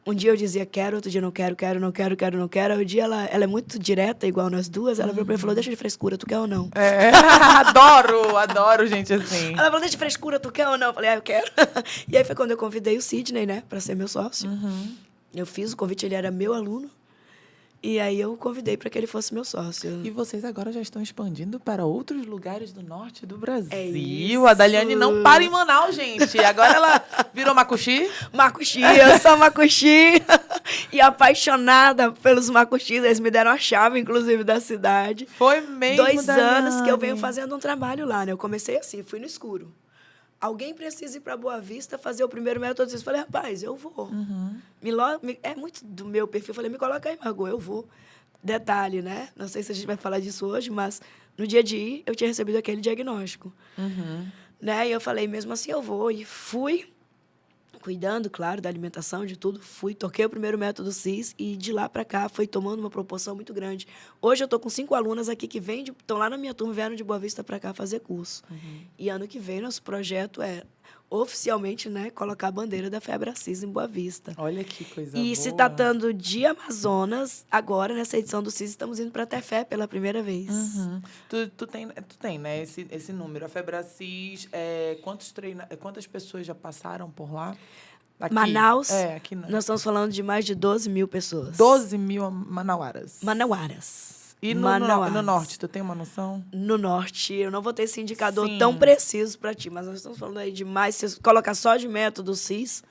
Um dia eu dizia quero, outro dia não quero, não quero. Aí um dia ela é muito direta, igual nós duas. Ela virou pra mim e falou, deixa de frescura, tu quer ou não? É, adoro gente assim. Ela falou, deixa de frescura, tu quer ou não? Eu falei, eu quero. E aí foi quando eu convidei o Sidney, né, pra ser meu sócio. Eu fiz o convite, ele era meu aluno. E aí eu convidei para que ele fosse meu sócio. E vocês agora já estão expandindo para outros lugares do norte do Brasil. É isso. A Daliane não para em Manaus, gente. Agora ela virou macuxi. Macuxi, eu sou macuxi. E apaixonada pelos macuxis. Eles me deram a chave, inclusive, da cidade. Foi mesmo, 2 Daliane. anos que eu venho fazendo um trabalho lá, né? Eu comecei assim, fui no escuro. Alguém precisa ir para Boa Vista fazer o primeiro método. Eu falei, rapaz, eu vou. É muito do meu perfil. Eu falei, me coloca aí, Margot, eu vou. Detalhe, né? Não sei se a gente vai falar disso hoje, mas no dia de ir, eu tinha recebido aquele diagnóstico. Né? E eu falei, mesmo assim, eu vou. E fui, cuidando, claro, da alimentação, de tudo. Fui, toquei o primeiro método CIS e de lá para cá foi tomando uma proporção muito grande. Hoje eu estou com 5 alunas aqui que estão lá na minha turma, vieram de Boa Vista para cá fazer curso. E ano que vem nosso projeto é oficialmente, né, colocar a bandeira da Febre Assis em Boa Vista. Olha que coisa E boa. se tratando de Amazonas, agora nessa edição do CIS estamos indo para Tefé pela primeira vez. Tu tem, né, esse número. A Febracis, quantas pessoas já passaram por lá? Aqui. Manaus, aqui não. nós estamos falando de mais de 12 mil pessoas. 12 mil manauaras. Manauaras. E no norte, tu tem uma noção? No norte, eu não vou ter esse indicador Sim. tão preciso para ti, mas nós estamos falando aí de mais, se você colocar só de método CIS,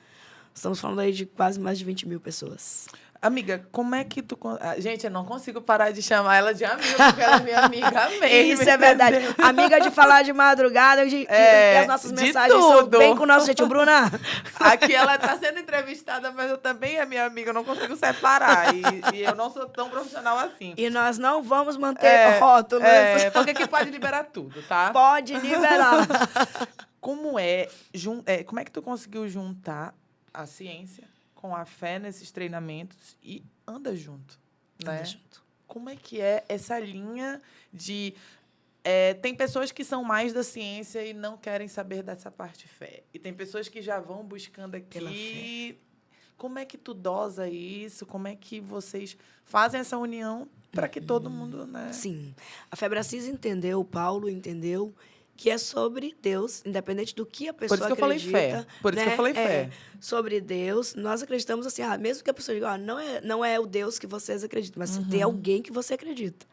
estamos falando aí de quase mais de 20 mil pessoas. Amiga, como é que tu... Gente, eu não consigo parar de chamar ela de amiga, porque ela é minha amiga mesmo. Isso é verdade. Amiga de falar de madrugada, e as nossas mensagens são bem com o nosso jeito. Bruna... Aqui ela está sendo entrevistada, mas eu também é minha amiga, eu não consigo separar. E eu não sou tão profissional assim. E nós não vamos manter rótulos. Porque aqui pode liberar tudo, tá? Pode liberar. Como como é que tu conseguiu juntar a ciência com a fé nesses treinamentos e anda junto, né? Anda junto. Como é que é essa linha de... tem pessoas que são mais da ciência e não querem saber dessa parte de fé. E tem pessoas que já vão buscando aqui. Como é que tu dosa isso? Como é que vocês fazem essa união para que todo mundo, né? Sim. A Febre Assis entendeu, o Paulo entendeu que é sobre Deus, independente do que a pessoa acredita. Por isso que eu falei fé. Por isso que eu falei fé. Sobre Deus, nós acreditamos assim, mesmo que a pessoa diga, não é o Deus que vocês acreditam, mas tem alguém que você acredita.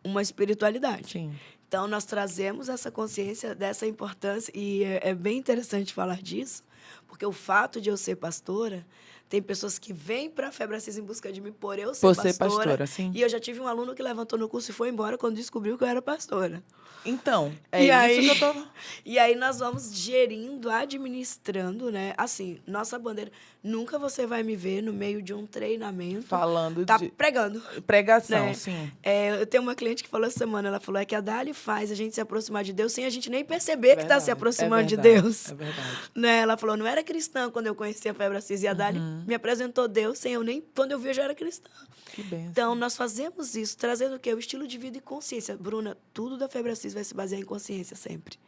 Uma espiritualidade. Sim. Então, nós trazemos essa consciência dessa importância, e é bem interessante falar disso, porque o fato de eu ser pastora, tem pessoas que vêm para a Febre Assis em busca de mim por eu ser pastora. Sim. E eu já tive um aluno que levantou no curso e foi embora quando descobriu que eu era pastora. Então, isso que eu tô... E aí nós vamos gerindo, administrando, né? Assim, nossa bandeira... Nunca você vai me ver no meio de um treinamento... Falando pregando. Pregação, né? Sim. Eu tenho uma cliente que falou essa semana, ela falou, que a Dali faz a gente se aproximar de Deus sem a gente nem perceber que está se aproximando de Deus. É verdade. Né? Ela falou, não era cristã quando eu conheci a Febre Assis, e a Dali me apresentou Deus sem eu nem... Quando eu vi, eu já era cristã. Que bênção. Então, nós fazemos isso, trazendo o quê? O estilo de vida e consciência. Bruna, tudo da Febre Assis vai se basear em consciência sempre.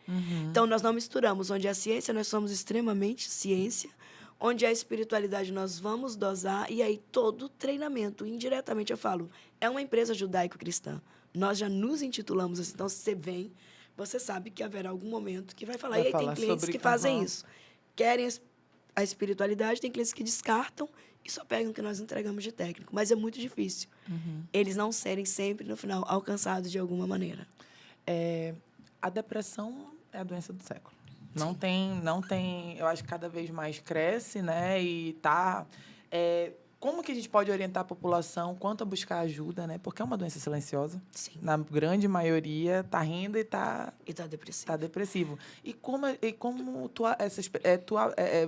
Então, nós não misturamos. Onde a ciência, nós somos extremamente ciência. Onde a espiritualidade, nós vamos dosar. E aí, todo treinamento, indiretamente eu falo, é uma empresa judaico-cristã. Nós já nos intitulamos assim. Então, se você vem, você sabe que haverá algum momento que vai falar. E aí, tem clientes que fazem isso. Querem a espiritualidade, tem clientes que descartam e só pegam o que nós entregamos de técnico. Mas é muito difícil. Eles não serem sempre, no final, alcançados de alguma maneira. A depressão é a doença do século. Não tem... Eu acho que cada vez mais cresce, né? E tá... como que a gente pode orientar a população quanto a buscar ajuda, né? Porque é uma doença silenciosa. Sim. Na grande maioria, tá rindo e tá... E tá depressivo. Tá depressivo. E como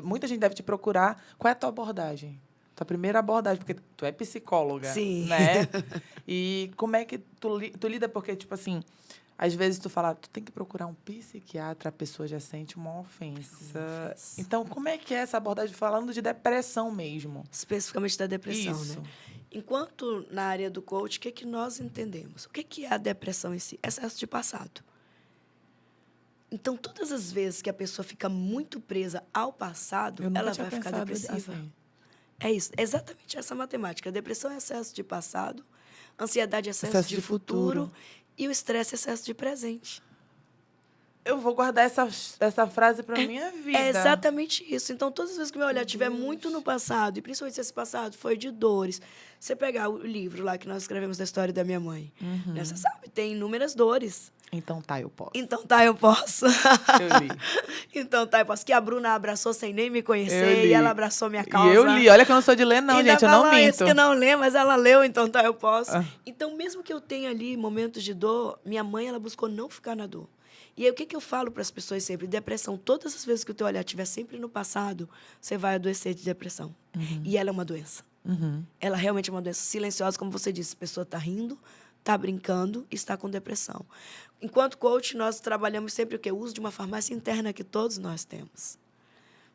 muita gente deve te procurar, qual é a tua abordagem? tua primeira abordagem, porque tu é psicóloga, Sim. né? E como é que tu lida? Porque, tipo assim, às vezes tu fala, tu tem que procurar um psiquiatra, a pessoa já sente uma ofensa. Então, como é que é essa abordagem falando de depressão mesmo? Especificamente da depressão, Isso. né? Enquanto na área do coach, o que, que nós entendemos? O que, que é a depressão em si? Excesso de passado. Então, todas as vezes que a pessoa fica muito presa ao passado, Eu nunca ela tinha vai ficar pensado depressiva. assim. É isso, é exatamente essa matemática. A depressão é excesso de passado, ansiedade é excesso, Excesso de de futuro, futuro. e o estresse é excesso de presente. Eu vou guardar essa frase pra minha vida. É exatamente isso. Então, todas as vezes que meu olhar Meu estiver Deus. muito no passado, e principalmente se esse passado foi de dores, você pegar o livro lá que nós escrevemos da história da minha mãe, né, você sabe, tem inúmeras dores. Então tá, eu posso. Então tá, eu posso. Eu li. Então tá, eu posso. Que a Bruna abraçou sem nem me Eu conhecer, li. e ela abraçou minha causa. E eu li. Olha que eu não sou de ler, não, Ainda gente. Eu não falou minto. isso que não lê, mas ela leu, então tá, eu posso. Ah. Então, mesmo que eu tenha ali momentos de dor, minha mãe, ela buscou não ficar na dor. E aí, o que, que eu falo para as pessoas sempre? Depressão, todas as vezes que o teu olhar estiver sempre no passado, você vai adoecer de depressão. E ela é uma doença. Ela realmente é uma doença silenciosa, como você disse. A pessoa está rindo, está brincando, está com depressão. Enquanto coach, nós trabalhamos sempre o quê? O uso de uma farmácia interna que todos nós temos.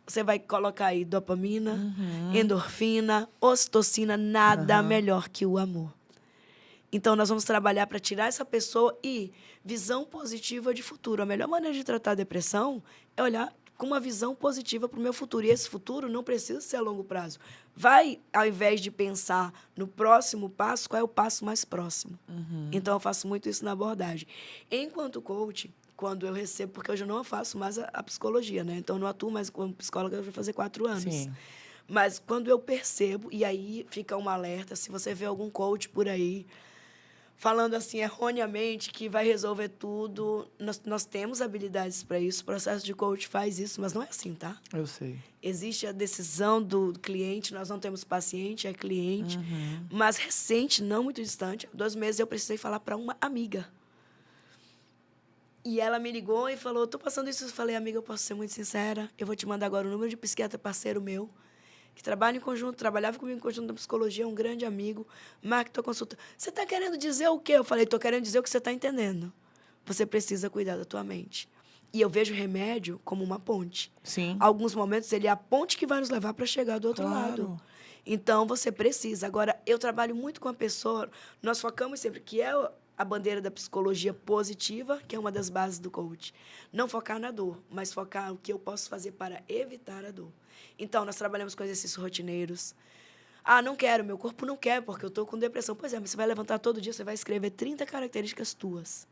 Você vai colocar aí dopamina, endorfina, ocitocina, nada melhor que o amor. Então, nós vamos trabalhar para tirar essa pessoa e visão positiva de futuro. A melhor maneira de tratar a depressão é olhar com uma visão positiva para o meu futuro. E esse futuro não precisa ser a longo prazo. Vai, ao invés de pensar no próximo passo, qual é o passo mais próximo? Então, eu faço muito isso na abordagem. Enquanto coach, quando eu recebo, porque hoje eu não faço mais a psicologia, né? Então, eu não atuo mais como psicóloga, eu vou fazer 4 anos. Sim. Mas quando eu percebo, e aí fica um alerta, se você vê algum coach por aí falando assim erroneamente que vai resolver tudo, nós temos habilidades para isso, o processo de coach faz isso, mas não é assim, tá? Eu sei. Existe a decisão do cliente, nós não temos paciente, é cliente. Mas recente, não muito distante, 2 meses eu precisei falar para uma amiga. E ela me ligou e falou, estou passando isso. Eu falei, amiga, eu posso ser muito sincera, eu vou te mandar agora o número de psiquiatra parceiro meu, que trabalha em conjunto, trabalhava comigo em conjunto da psicologia, um grande amigo, marca tua consulta. Você está querendo dizer o quê? Eu falei, estou querendo dizer o que você está entendendo. Você precisa cuidar da tua mente. E eu vejo o remédio como uma ponte. Sim. Alguns momentos, ele é a ponte que vai nos levar para chegar do outro lado. Então, você precisa. Agora, eu trabalho muito com a pessoa, nós focamos sempre, que é a bandeira da psicologia positiva, que é uma das bases do coach. Não focar na dor, mas focar o que eu posso fazer para evitar a dor. Então, nós trabalhamos com exercícios rotineiros. Ah, não quero, meu corpo não quer, porque eu estou com depressão. Pois é, mas você vai levantar todo dia, você vai escrever 30 características tuas.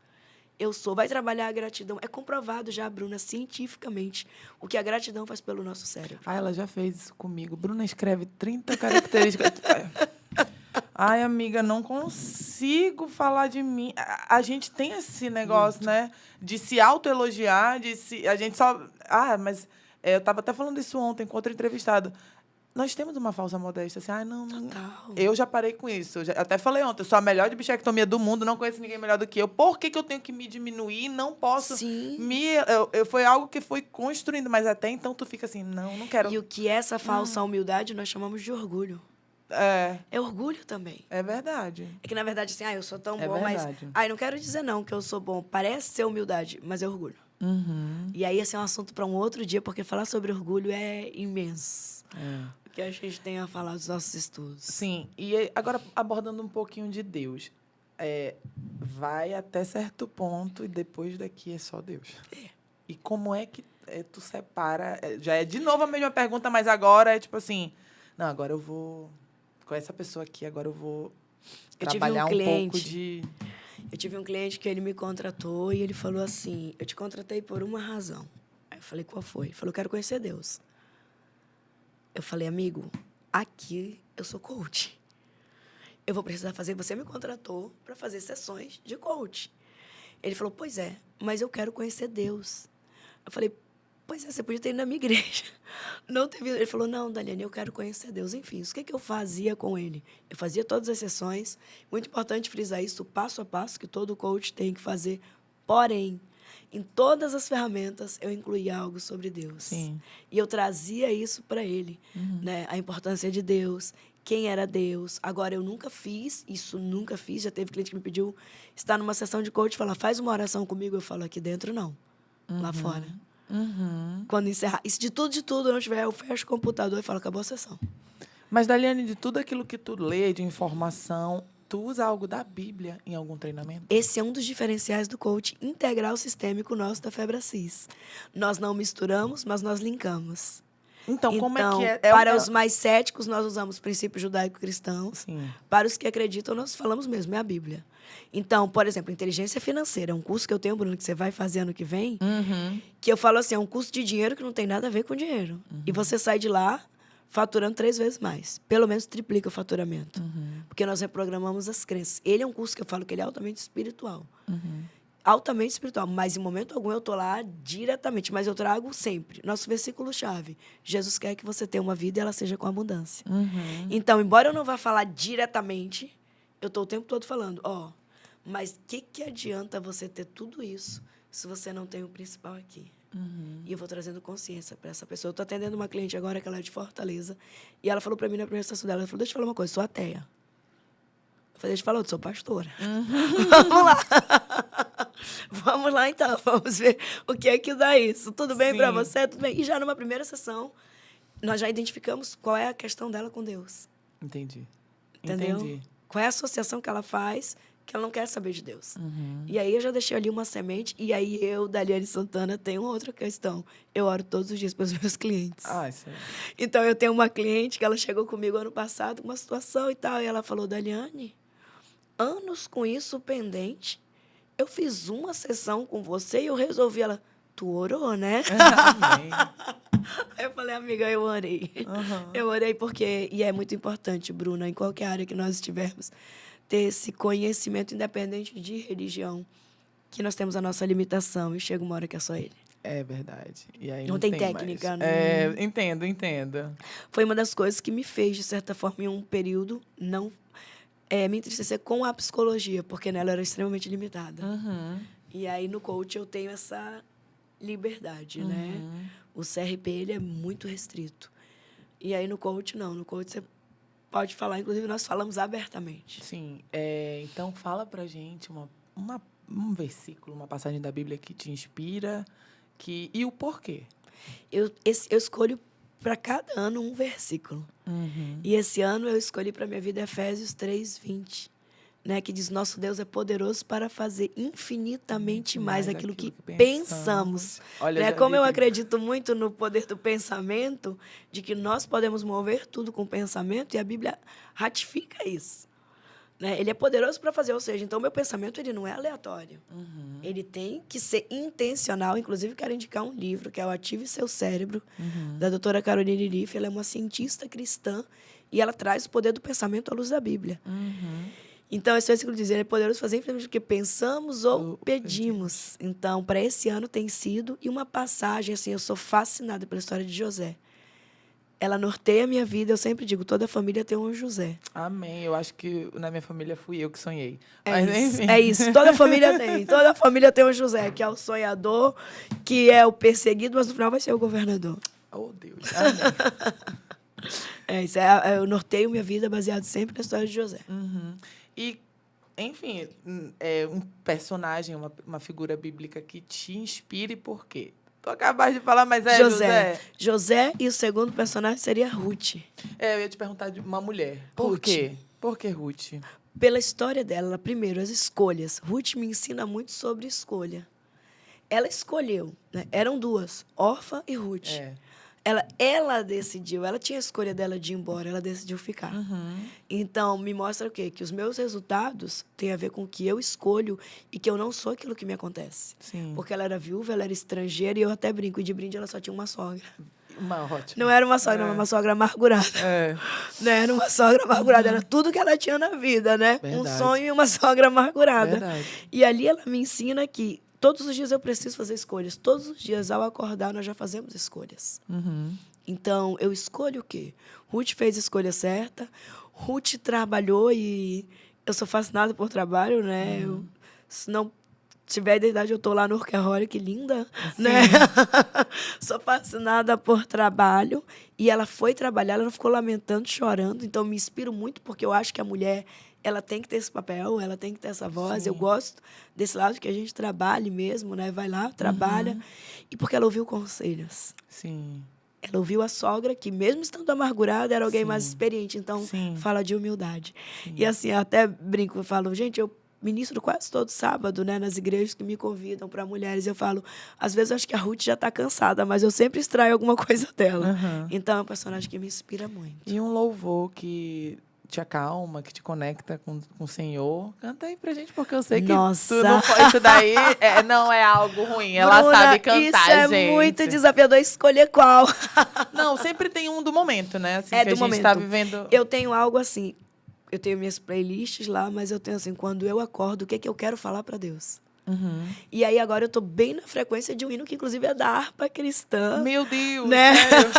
Vai trabalhar a gratidão. É comprovado já, Bruna, cientificamente, o que a gratidão faz pelo nosso cérebro. Ah, ela já fez isso comigo. Bruna escreve 30 características. Ai, amiga, não consigo falar de mim. A gente tem esse negócio, né? De se autoelogiar, a gente só... Ah, mas eu estava até falando isso ontem com outro entrevistado. Nós temos uma falsa modéstia, assim, não... Total. Eu já parei com isso. Até falei ontem, eu sou a melhor de bichectomia do mundo, não conheço ninguém melhor do que eu. Por que eu tenho que me diminuir? Não posso Sim. foi algo que fui construindo, mas até então tu fica assim, não quero... E o que é essa falsa humildade nós chamamos de orgulho. É orgulho também. É verdade. É que, na verdade, assim, eu sou tão É bom, verdade. mas... não quero dizer não que eu sou bom. Parece ser humildade, mas é orgulho. E aí, esse é um assunto para um outro dia, porque falar sobre orgulho é imenso. O que a gente tem a falar dos nossos estudos. Sim. E agora, abordando um pouquinho de Deus. Vai até certo ponto e depois daqui é só Deus. E como é que tu separa... Já é de novo a mesma pergunta, mas agora é tipo assim... Não, agora eu vou... Com essa pessoa aqui, agora eu vou trabalhar um pouco de... Eu tive um cliente que ele me contratou e ele falou assim, eu te contratei por uma razão. Aí eu falei, qual foi? Ele falou, eu quero conhecer Deus. Eu falei, amigo, aqui eu sou coach. Eu vou precisar fazer... Você me contratou para fazer sessões de coach. Ele falou, pois é, mas eu quero conhecer Deus. Eu falei, pois é, você podia ter ido na minha igreja. Não teve... Ele falou, não, Daliane, eu quero conhecer Deus. Enfim, o que eu fazia com ele? Eu fazia todas as sessões. Muito importante frisar isso, passo a passo, que todo coach tem que fazer. Porém, Em todas as ferramentas, eu incluía algo sobre Deus. Sim. E eu trazia isso para ele, né? A importância de Deus, quem era Deus. Agora, eu nunca fiz, já teve cliente que me pediu estar numa sessão de coach e falar, faz uma oração comigo. Eu falo, aqui dentro não, lá fora. Quando encerrar, e se de tudo eu não tiver, eu fecho o computador e falo, acabou a sessão. Mas, Daliane, de tudo aquilo que tu lê, de informação, tu usa algo da Bíblia em algum treinamento? Esse é um dos diferenciais do coach integral sistêmico nosso da Febracis. Nós não misturamos, mas nós linkamos. Então, como é que é? Para os mais céticos, nós usamos princípios judaico-cristãos. Sim. Para os que acreditam, nós falamos mesmo, é a Bíblia. Então, por exemplo, inteligência financeira, é um curso que eu tenho, Bruno, que você vai fazer ano que vem, que eu falo assim, é um curso de dinheiro que não tem nada a ver com dinheiro. E você sai de lá faturando 3 vezes mais. Pelo menos triplica o faturamento. Porque nós reprogramamos as crenças. Ele é um curso que eu falo que ele é altamente espiritual. Altamente espiritual. Mas, em momento algum, eu estou lá diretamente. Mas eu trago sempre. Nosso versículo-chave. Jesus quer que você tenha uma vida e ela seja com abundância. Então, embora eu não vá falar diretamente, eu estou o tempo todo falando, mas o que adianta você ter tudo isso se você não tem o principal aqui? E eu vou trazendo consciência para essa pessoa. Eu estou atendendo uma cliente agora, que ela é de Fortaleza, e ela falou para mim na primeira sessão dela, ela falou, deixa eu falar uma coisa, eu sou ateia. Eu falei, deixa eu falar, eu sou pastora. Vamos lá. Vamos lá, então. Vamos ver o que é que dá isso. Tudo bem para você? Tudo bem. E já numa primeira sessão, nós já identificamos qual é a questão dela com Deus. Entendi. Entendeu? Entendi. Qual é a associação que ela faz que ela não quer saber de Deus. E aí eu já deixei ali uma semente, e aí eu, Daliane Santana, tenho outra questão. Eu oro todos os dias pelos meus clientes. Isso é. Então, eu tenho uma cliente que ela chegou comigo ano passado com uma situação e tal, e ela falou, Daliane, anos com isso pendente, eu fiz uma sessão com você e eu resolvi. Ela, tu orou, né? Amém. Aí eu falei, amiga, eu orei. Eu orei porque, e é muito importante, Bruna, em qualquer área que nós estivermos, ter esse conhecimento independente de religião, que nós temos a nossa limitação e chega uma hora que é só ele. É verdade. E aí Não tem técnica, mais. Entendo. Foi uma das coisas que me fez, de certa forma, em um período, não me entristecer com a psicologia, porque nela eu era extremamente limitada. E aí, no coach, eu tenho essa liberdade, né? O CRP, ele é muito restrito. E aí, no coach, não. No coach, você pode falar, inclusive, nós falamos abertamente. Sim. Então, fala pra gente um versículo, uma passagem da Bíblia que te inspira e o porquê. Eu escolho para cada ano um versículo. E esse ano eu escolhi para minha vida Efésios 3:20, né, que diz, nosso Deus é poderoso para fazer infinitamente mais daquilo que pensamos. Olha, né? Como eu acredito muito no poder do pensamento, de que nós podemos mover tudo com pensamento, e a Bíblia ratifica isso. Né? Ele é poderoso para fazer, ou seja, então o meu pensamento ele não é aleatório. Ele tem que ser intencional. Inclusive, quero indicar um livro, que é o Ative Seu Cérebro, da doutora Caroline Leaf. Ela é uma cientista cristã e ela traz o poder do pensamento à luz da Bíblia. Então, esse versículo diz, ele é poderoso fazer infinitamente o que pensamos ou pedimos. Então, para esse ano tem sido, e uma passagem, assim, eu sou fascinada pela história de José. Ela norteia a minha vida, eu sempre digo, toda família tem um José. Amém. Eu acho que na minha família fui eu que sonhei. É isso, toda família tem. Toda família tem um José, que é o sonhador, que é o perseguido, mas no final vai ser o governador. Oh, Deus. Amém. Eu norteio minha vida baseado sempre na história de José. E, enfim, um personagem, uma figura bíblica que te inspire por quê? Tu acabaste de falar, mas José. José, e o segundo personagem seria Ruth. Eu ia te perguntar de uma mulher. Por quê? Por que Ruth? Pela história dela, primeiro, as escolhas. Ruth me ensina muito sobre escolha. Ela escolheu, né? Eram duas, Orfa e Ruth. Ela decidiu, ela tinha a escolha dela de ir embora, ela decidiu ficar. Então, me mostra o quê? Que os meus resultados têm a ver com o que eu escolho e que eu não sou aquilo que me acontece. Sim. Porque ela era viúva, ela era estrangeira, e eu até brinco, e de brinde ela só tinha uma sogra. Ótima. Não era uma sogra, era uma sogra amargurada. Né? Era uma sogra amargurada, era tudo que ela tinha na vida, né? Verdade. Um sonho e uma sogra amargurada. Verdade. E ali ela me ensina que todos os dias eu preciso fazer escolhas. Todos os dias, ao acordar, nós já fazemos escolhas. Então, eu escolho o quê? Ruth fez a escolha certa. Ruth trabalhou e eu sou fascinada por trabalho, né? Eu não tiver de idade, eu tô lá no Workaholic, linda, né? Sou fascinada por trabalho. E ela foi trabalhar, ela não ficou lamentando, chorando. Então, eu me inspiro muito, porque eu acho que a mulher, ela tem que ter esse papel, ela tem que ter essa voz. Sim. Eu gosto desse lado que a gente trabalhe mesmo, né? Vai lá, trabalha. E porque ela ouviu conselhos. Sim. Ela ouviu a sogra, que mesmo estando amargurada, era alguém Sim. mais experiente. Então, Sim. fala de humildade. E assim, eu até brinco, eu falo, gente, eu ministro quase todo sábado, né, nas igrejas que me convidam para mulheres. Eu falo, às vezes eu acho que a Ruth já está cansada, mas eu sempre extraio alguma coisa dela. Então, é um personagem que me inspira muito. E um louvor que te acalma, que te conecta com o Senhor. Canta aí pra gente, porque eu sei que Nossa. tu não, isso daí não é algo ruim. Ela Bruna, sabe cantar, isso é gente. muito desafiador escolher qual. Não, sempre tem um do momento, né? Assim, É que a do gente tá momento. vivendo. Eu tenho algo assim, eu tenho minhas playlists lá, mas eu tenho assim, quando eu acordo, o que é que eu quero falar para Deus? E aí agora eu tô bem na frequência de um hino que inclusive é da harpa cristã. Meu Deus, né? sério?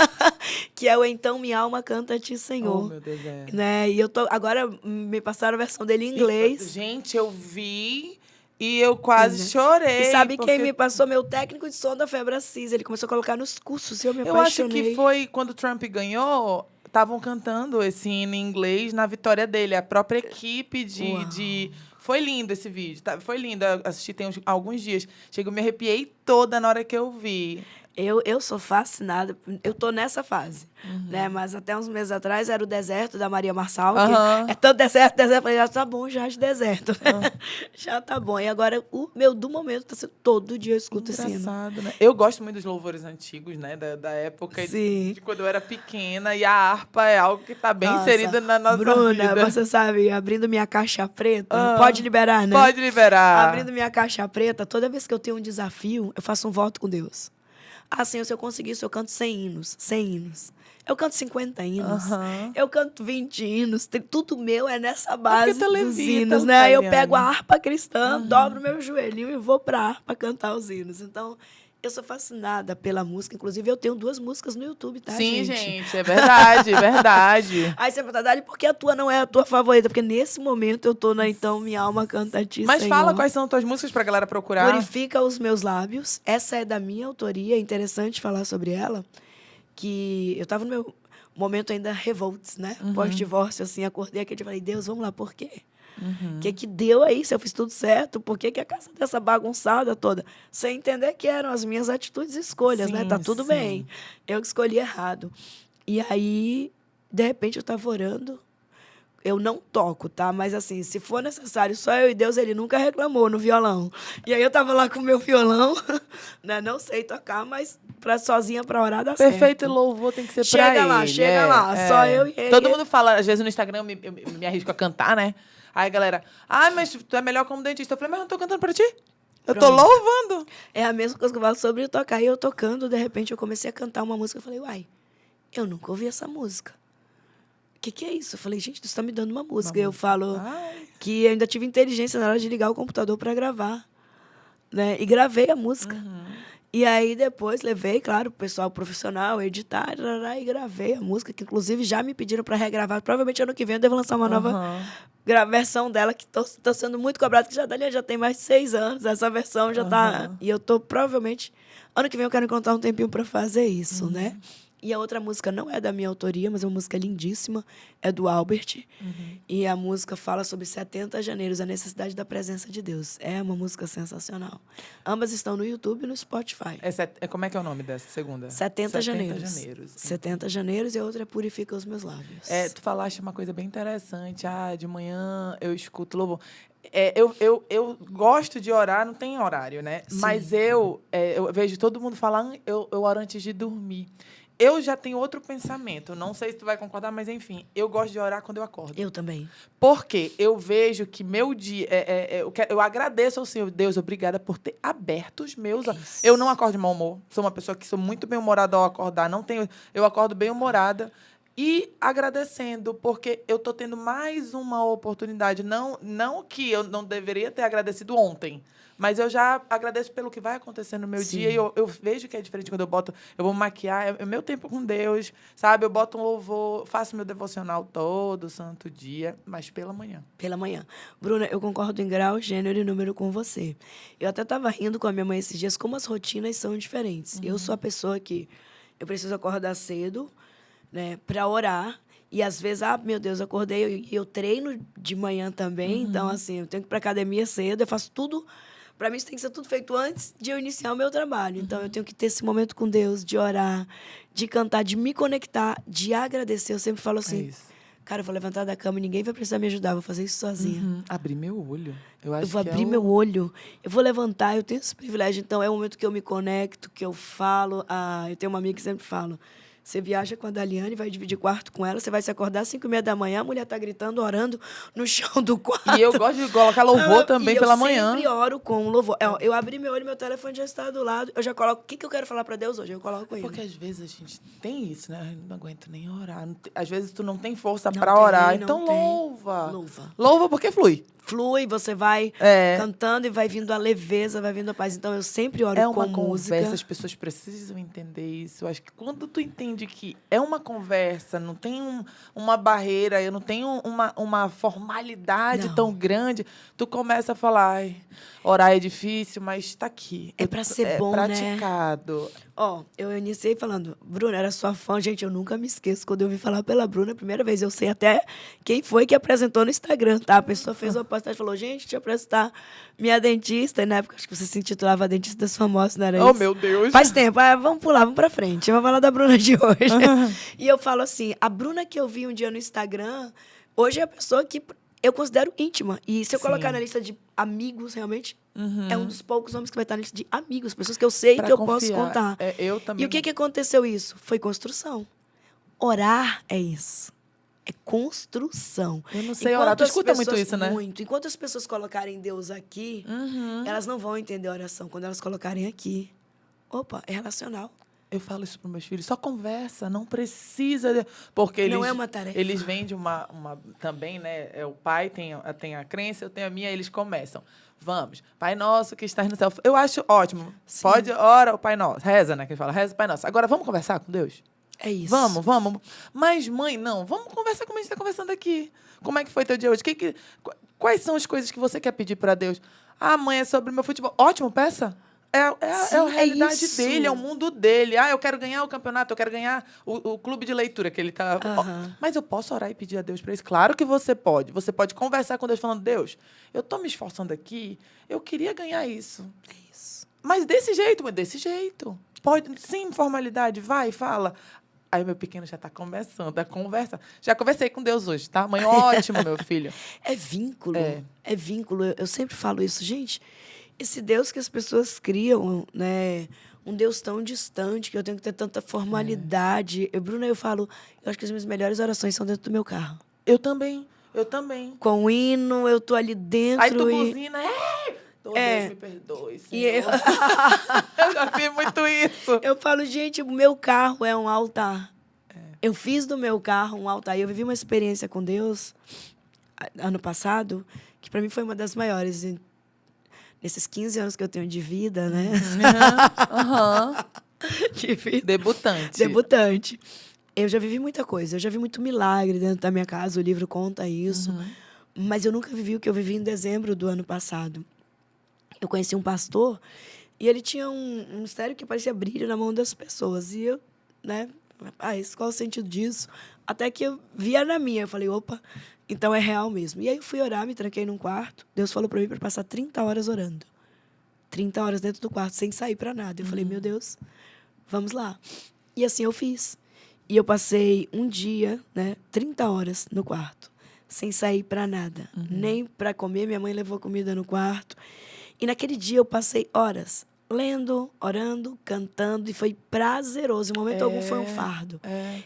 Que é o Então Minha Alma Canta a Ti, Senhor. Oh, meu Deus, é. Né? E eu tô agora me passaram a versão dele em inglês. Gente, eu vi e eu quase chorei. E sabe porque quem me passou? Meu técnico de som da Febre Assis. Ele começou a colocar nos cursos e eu me eu acho apaixonei. que foi quando o Trump ganhou, estavam cantando esse hino em inglês na vitória dele. A própria equipe de... Foi lindo esse vídeo, tá? Foi lindo. Eu assisti tem alguns dias. Chegou, me arrepiei toda na hora que eu vi. Eu sou fascinada, eu tô nessa fase, né? Mas até uns meses atrás era o Deserto da Maria Marçal, que é todo deserto, eu falei, já tá bom já de deserto, né? Já tá bom. E agora o meu do momento tá sendo todo dia eu escuto esse hino. Engraçado, né? Eu gosto muito dos louvores antigos, né? Da época de quando eu era pequena. E a harpa é algo que tá bem inserida na nossa Bruna, vida. você sabe, abrindo minha caixa preta, pode liberar, né? Pode liberar. Abrindo minha caixa preta, toda vez que eu tenho um desafio, eu faço um voto com Deus. Senhor, se eu conseguir isso, eu canto 100 hinos. 100 hinos. Eu canto 50 hinos. Eu canto 20 hinos. Tudo meu é nessa base dos hinos, né? Aí eu pego a harpa cristã, dobro meu joelhinho e vou pra harpa cantar os hinos. Então, eu sou fascinada pela música. Inclusive, eu tenho 2 músicas no YouTube, tá, Sim, gente? gente, é verdade, é verdade. Aí você fala, Dali, por que a tua não é a tua favorita? Porque nesse momento eu tô na Então Minha Alma Canta a Ti, Mas Senhor. fala quais são as tuas músicas pra galera procurar. Purifica os Meus Lábios. Essa é da minha autoria. É interessante falar sobre ela. Que eu tava no meu momento ainda revolts, né? Pós-divórcio, assim. Acordei aquele dia e falei, Deus, vamos lá, por quê? O que deu aí? Se eu fiz tudo certo, por que a casa dessa bagunçada toda? Sem entender que eram as minhas atitudes e escolhas, né? Tá tudo bem. Eu que escolhi errado. E aí, de repente, eu tava orando. Eu não toco, tá? Mas, assim, se for necessário, só eu e Deus, ele nunca reclamou no violão. E aí, eu tava lá com o meu violão, né? Não sei tocar, mas sozinha pra orar dá certo. Perfeito louvor tem que ser pra Chega ele. lá, chega lá. Só eu e ele. Todo mundo fala, às vezes no Instagram eu me arrisco a cantar, né? Aí a galera, mas tu é melhor como dentista. Eu falei, mas eu não tô cantando pra ti. Eu tô louvando. É a mesma coisa que eu falo sobre tocar. E eu tocando, de repente, eu comecei a cantar uma música. Eu falei, uai, eu nunca ouvi essa música. O que é isso? Eu falei, gente, isso tá me dando uma música. E eu falo que eu ainda tive inteligência na hora de ligar o computador para gravar. Né? E gravei a música. E aí, depois, levei, claro, o pessoal profissional, editar, e gravei a música, que inclusive já me pediram para regravar. Provavelmente ano que vem eu devo lançar uma nova versão dela, que tô sendo muito cobrada, que já tem mais de 6 anos. Essa versão já tá... E eu tô, provavelmente... Ano que vem eu quero encontrar um tempinho para fazer isso, né? E a outra música não é da minha autoria, mas é uma música lindíssima, é do Albert. E a música fala sobre 70 janeiros, a necessidade da presença de Deus. É uma música sensacional. Ambas estão no YouTube e no Spotify. Como é que é o nome dessa segunda? 70 janeiros. 70 janeiros e a outra é Purifica os Meus Lábios. Tu falaste uma coisa bem interessante. De manhã eu escuto louvor. Eu gosto de orar, não tem horário, né? Sim. Mas eu vejo todo mundo falando, eu oro antes de dormir. Eu já tenho outro pensamento. Não sei se tu vai concordar, mas enfim. Eu gosto de orar quando eu acordo. Eu também. Porque eu vejo que meu dia... eu agradeço ao Senhor. Deus, obrigada por ter aberto os meus... Eu não acordo de mau humor. Sou uma pessoa que sou muito bem-humorada ao acordar. Eu acordo bem-humorada. E agradecendo, porque eu tô tendo mais uma oportunidade. Não que eu não deveria ter agradecido ontem, mas eu já agradeço pelo que vai acontecer no meu Sim. dia. E eu vejo que é diferente quando eu vou maquiar, é o meu tempo com Deus, sabe? Eu boto um louvor, faço meu devocional todo santo dia, mas pela manhã. Pela manhã. Bruna, eu concordo em grau, gênero e número com você. Eu até estava rindo com a minha mãe esses dias, como as rotinas são diferentes. Eu sou a pessoa que eu preciso acordar cedo, né, para orar. E às vezes, meu Deus, acordei e eu treino de manhã também. Então, assim, eu tenho que ir para academia cedo, eu faço tudo. Para mim, isso tem que ser tudo feito antes de eu iniciar o meu trabalho. Então, eu tenho que ter esse momento com Deus, de orar, de cantar, de me conectar, de agradecer. Eu sempre falo É assim, isso. cara, eu vou levantar da cama e ninguém vai precisar me ajudar, eu vou fazer isso sozinha. Abrir meu olho. Eu acho Eu vou que abrir meu olho, eu vou levantar, eu tenho esse privilégio. Então, é o momento que eu me conecto, que eu falo. Eu tenho uma amiga que sempre fala, você viaja com a Daliane, vai dividir quarto com ela, você vai se acordar às 5h30 da manhã, a mulher tá gritando, orando no chão do quarto. E eu gosto de colocar louvor também pela manhã. Eu sempre oro com louvor. Eu abri meu olho, meu telefone já está do lado, eu já coloco, o que eu quero falar para Deus hoje? Eu coloco ele. Porque às vezes a gente tem isso, né? Eu não aguento nem orar. Às vezes tu não tem força Não pra tem, orar. não Então tem. louva. Louva. Louva porque flui. Flui, você vai É. cantando e vai vindo a leveza, vai vindo a paz. Então, eu sempre oro É uma com conversa, música. as pessoas precisam entender isso. Eu acho que quando tu entende que é uma conversa, não tem uma barreira, eu não tenho uma formalidade Não. tão grande, tu começa a falar, ai, orar é difícil, mas está aqui. É pra ser bom, né? praticado. Eu iniciei falando, Bruna, era sua fã. Gente, eu nunca me esqueço. Quando eu ouvi falar pela Bruna, a primeira vez, eu sei até quem foi que apresentou no Instagram, tá? A pessoa fez uma postagem e falou, gente, deixa eu apresentar minha dentista. E na época, acho que você se intitulava Dentista das Famosas, não era Oh, isso? meu Deus. Faz tempo. Vamos pular, vamos pra frente. Eu vou falar da Bruna de hoje. E eu falo assim, a Bruna que eu vi um dia no Instagram, hoje é a pessoa que eu considero íntima. E se eu colocar Sim. na lista de amigos, realmente, é um dos poucos homens que vai estar na lista de amigos, pessoas que eu sei que eu posso contar. Eu também. E o que aconteceu isso? Foi construção. Orar é isso. É construção. Eu não sei orar. Tu escuta muito isso, né? Muito. Enquanto as pessoas colocarem Deus aqui, elas não vão entender a oração. Quando elas colocarem aqui, opa, é relacional. Eu falo isso para meus filhos, só conversa, não precisa. Porque eles, Não é uma tarefa. Eles vêm de uma também, né? O pai tem a crença, eu tenho a minha, eles começam. Vamos, Pai Nosso que estás no céu. Eu acho ótimo. Sim. Pode, ora o Pai Nosso. Reza, né? Que ele fala, reza o Pai Nosso. Agora, vamos conversar com Deus? É isso. Vamos. Mas, mãe, não. Vamos conversar como a gente está conversando aqui. Como é que foi teu dia hoje? Quais são as coisas que você quer pedir para Deus? Mãe, é sobre o meu futebol. Ótimo, peça. Sim, É a realidade isso. dele, é o mundo dele. Eu quero ganhar o campeonato, eu quero ganhar o clube de leitura que ele tá. Mas eu posso orar e pedir a Deus para isso? Claro que você pode. Você pode conversar com Deus falando, Deus, eu tô me esforçando aqui, eu queria ganhar isso. É isso. Mas desse jeito. Pode, sem formalidade, vai, fala. Aí meu pequeno já está começando a conversa. Já conversei com Deus hoje, tá? Mãe, ótimo, meu filho. É vínculo. É. É vínculo. Eu sempre falo isso. Gente, esse Deus que as pessoas criam, né? Um Deus tão distante, que eu tenho que ter tanta formalidade. Bruna, eu falo, eu acho que as minhas melhores orações são dentro do meu carro. Eu também. Com o hino, eu tô ali dentro. Aí tu buzina, Deus me perdoe, Senhor. Eu já fiz muito isso. Eu falo, gente, o meu carro é um altar. Eu fiz do meu carro um altar. E eu vivi uma experiência com Deus ano passado, que para mim foi uma das maiores. Nesses 15 anos que eu tenho de vida, né? De vida. Debutante. Eu já vivi muita coisa. Eu já vi muito milagre dentro da minha casa. O livro conta isso. Mas eu nunca vivi o que eu vivi em dezembro do ano passado. Eu conheci um pastor e ele tinha um mistério que parecia brilho na mão das pessoas. E eu, né? Qual o sentido disso? Até que eu via na minha. Eu falei, opa, então é real mesmo. E aí eu fui orar, me tranquei num quarto. Deus falou para mim para passar 30 horas orando. 30 horas dentro do quarto, sem sair para nada. Eu falei, meu Deus, vamos lá. E assim eu fiz. E eu passei um dia, né, 30 horas no quarto, sem sair para nada. Nem para comer. Minha mãe levou comida no quarto. E naquele dia eu passei horas lendo, orando, cantando, e foi prazeroso. Em momento algum foi um fardo.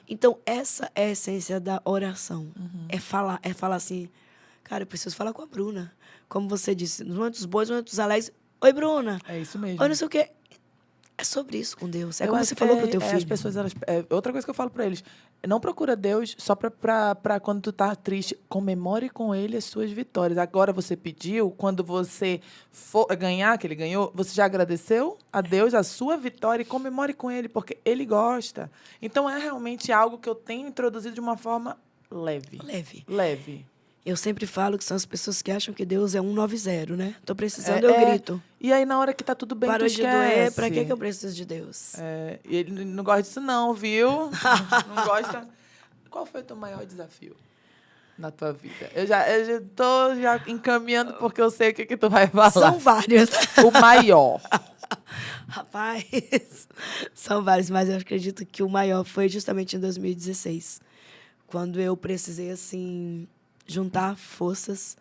Então, essa é a essência da oração. É falar assim, cara, eu preciso falar com a Bruna. Como você disse, nos momentos bons, nos momentos alegres. Oi, Bruna. É isso mesmo. Oi, não sei o quê. É sobre isso com Deus. É Eu como acho você que falou pro teu filho. As pessoas, outra coisa que eu falo pra eles, não procura Deus só pra quando tu tá triste. Comemore com ele as suas vitórias. Agora você pediu, quando você for ganhar, que ele ganhou, você já agradeceu a Deus a sua vitória e comemore com ele, porque ele gosta. Então é realmente algo que eu tenho introduzido de uma forma leve. Leve. Eu sempre falo que são as pessoas que acham que Deus é 190, né? Tô precisando, eu grito. E aí, na hora que tá tudo bem, Parou tu de esquece. doer, pra que eu preciso de Deus? E ele não gosta disso não, viu? Não gosta. Qual foi o teu maior desafio na tua vida? Eu já tô encaminhando porque eu sei o que tu vai falar. São vários. O maior. Rapaz, são vários, mas eu acredito que o maior foi justamente em 2016, quando eu precisei, assim, juntar forças,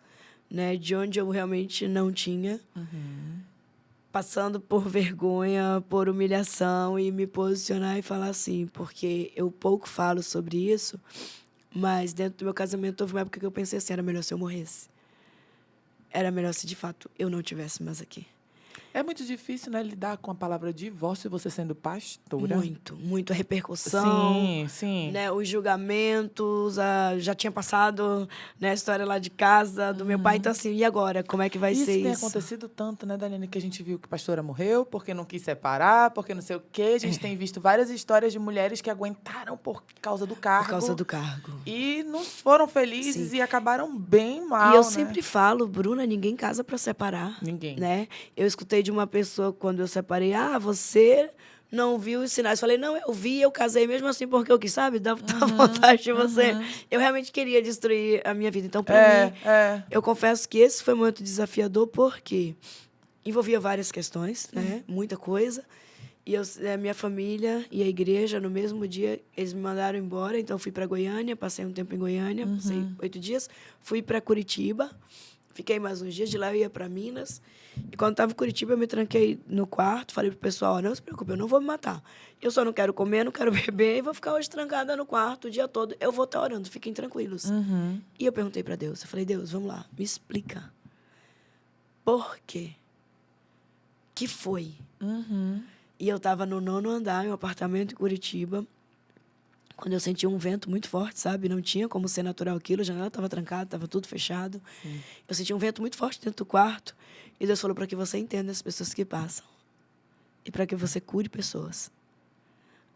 né, de onde eu realmente não tinha, passando por vergonha, por humilhação e me posicionar e falar assim, porque eu pouco falo sobre isso, mas dentro do meu casamento houve uma época que eu pensei assim, era melhor se eu morresse. Era melhor se, de fato, eu não estivesse mais aqui. É muito difícil, né, lidar com a palavra divórcio, você sendo pastora. Muito a repercussão. Sim. Né, os julgamentos, já tinha passado, né, a história lá de casa do meu pai. Então, assim, e agora? Como é que vai ser isso? Isso tem acontecido tanto, né, Daniela, que a gente viu que a pastora morreu porque não quis separar, porque não sei o quê. A gente tem visto várias histórias de mulheres que aguentaram por causa do cargo. Por causa do cargo. E não foram felizes e acabaram bem mal, E eu né? sempre falo, Bruna, ninguém casa para separar. Ninguém. Né? Eu escutei de uma pessoa, quando eu separei, você não viu os sinais. Falei, não, eu vi, eu casei mesmo assim, porque eu quis, sabe? Dá vontade de você. Eu realmente queria destruir a minha vida. Então, para mim, eu confesso que esse foi muito desafiador, porque envolvia várias questões, né? Muita coisa. E a minha família e a igreja, no mesmo dia, eles me mandaram embora. Então, eu fui para Goiânia, passei um tempo em Goiânia, passei 8 dias. Fui para Curitiba, fiquei mais uns dias. De lá eu ia para Minas. E quando estava em Curitiba, eu me tranquei no quarto. Falei pro pessoal, não se preocupe, eu não vou me matar. Eu só não quero comer, não quero beber. E vou ficar hoje trancada no quarto o dia todo. Eu vou estar orando, fiquem tranquilos. E eu perguntei para Deus. Eu falei, Deus, vamos lá, me explica. Por quê? Que foi? E eu estava no 9º andar, em um apartamento em Curitiba, quando eu senti um vento muito forte, sabe? Não tinha como ser natural aquilo, a janela estava trancada, estava tudo fechado. Eu senti um vento muito forte dentro do quarto. E Deus falou para que você entenda as pessoas que passam. E para que você cure pessoas.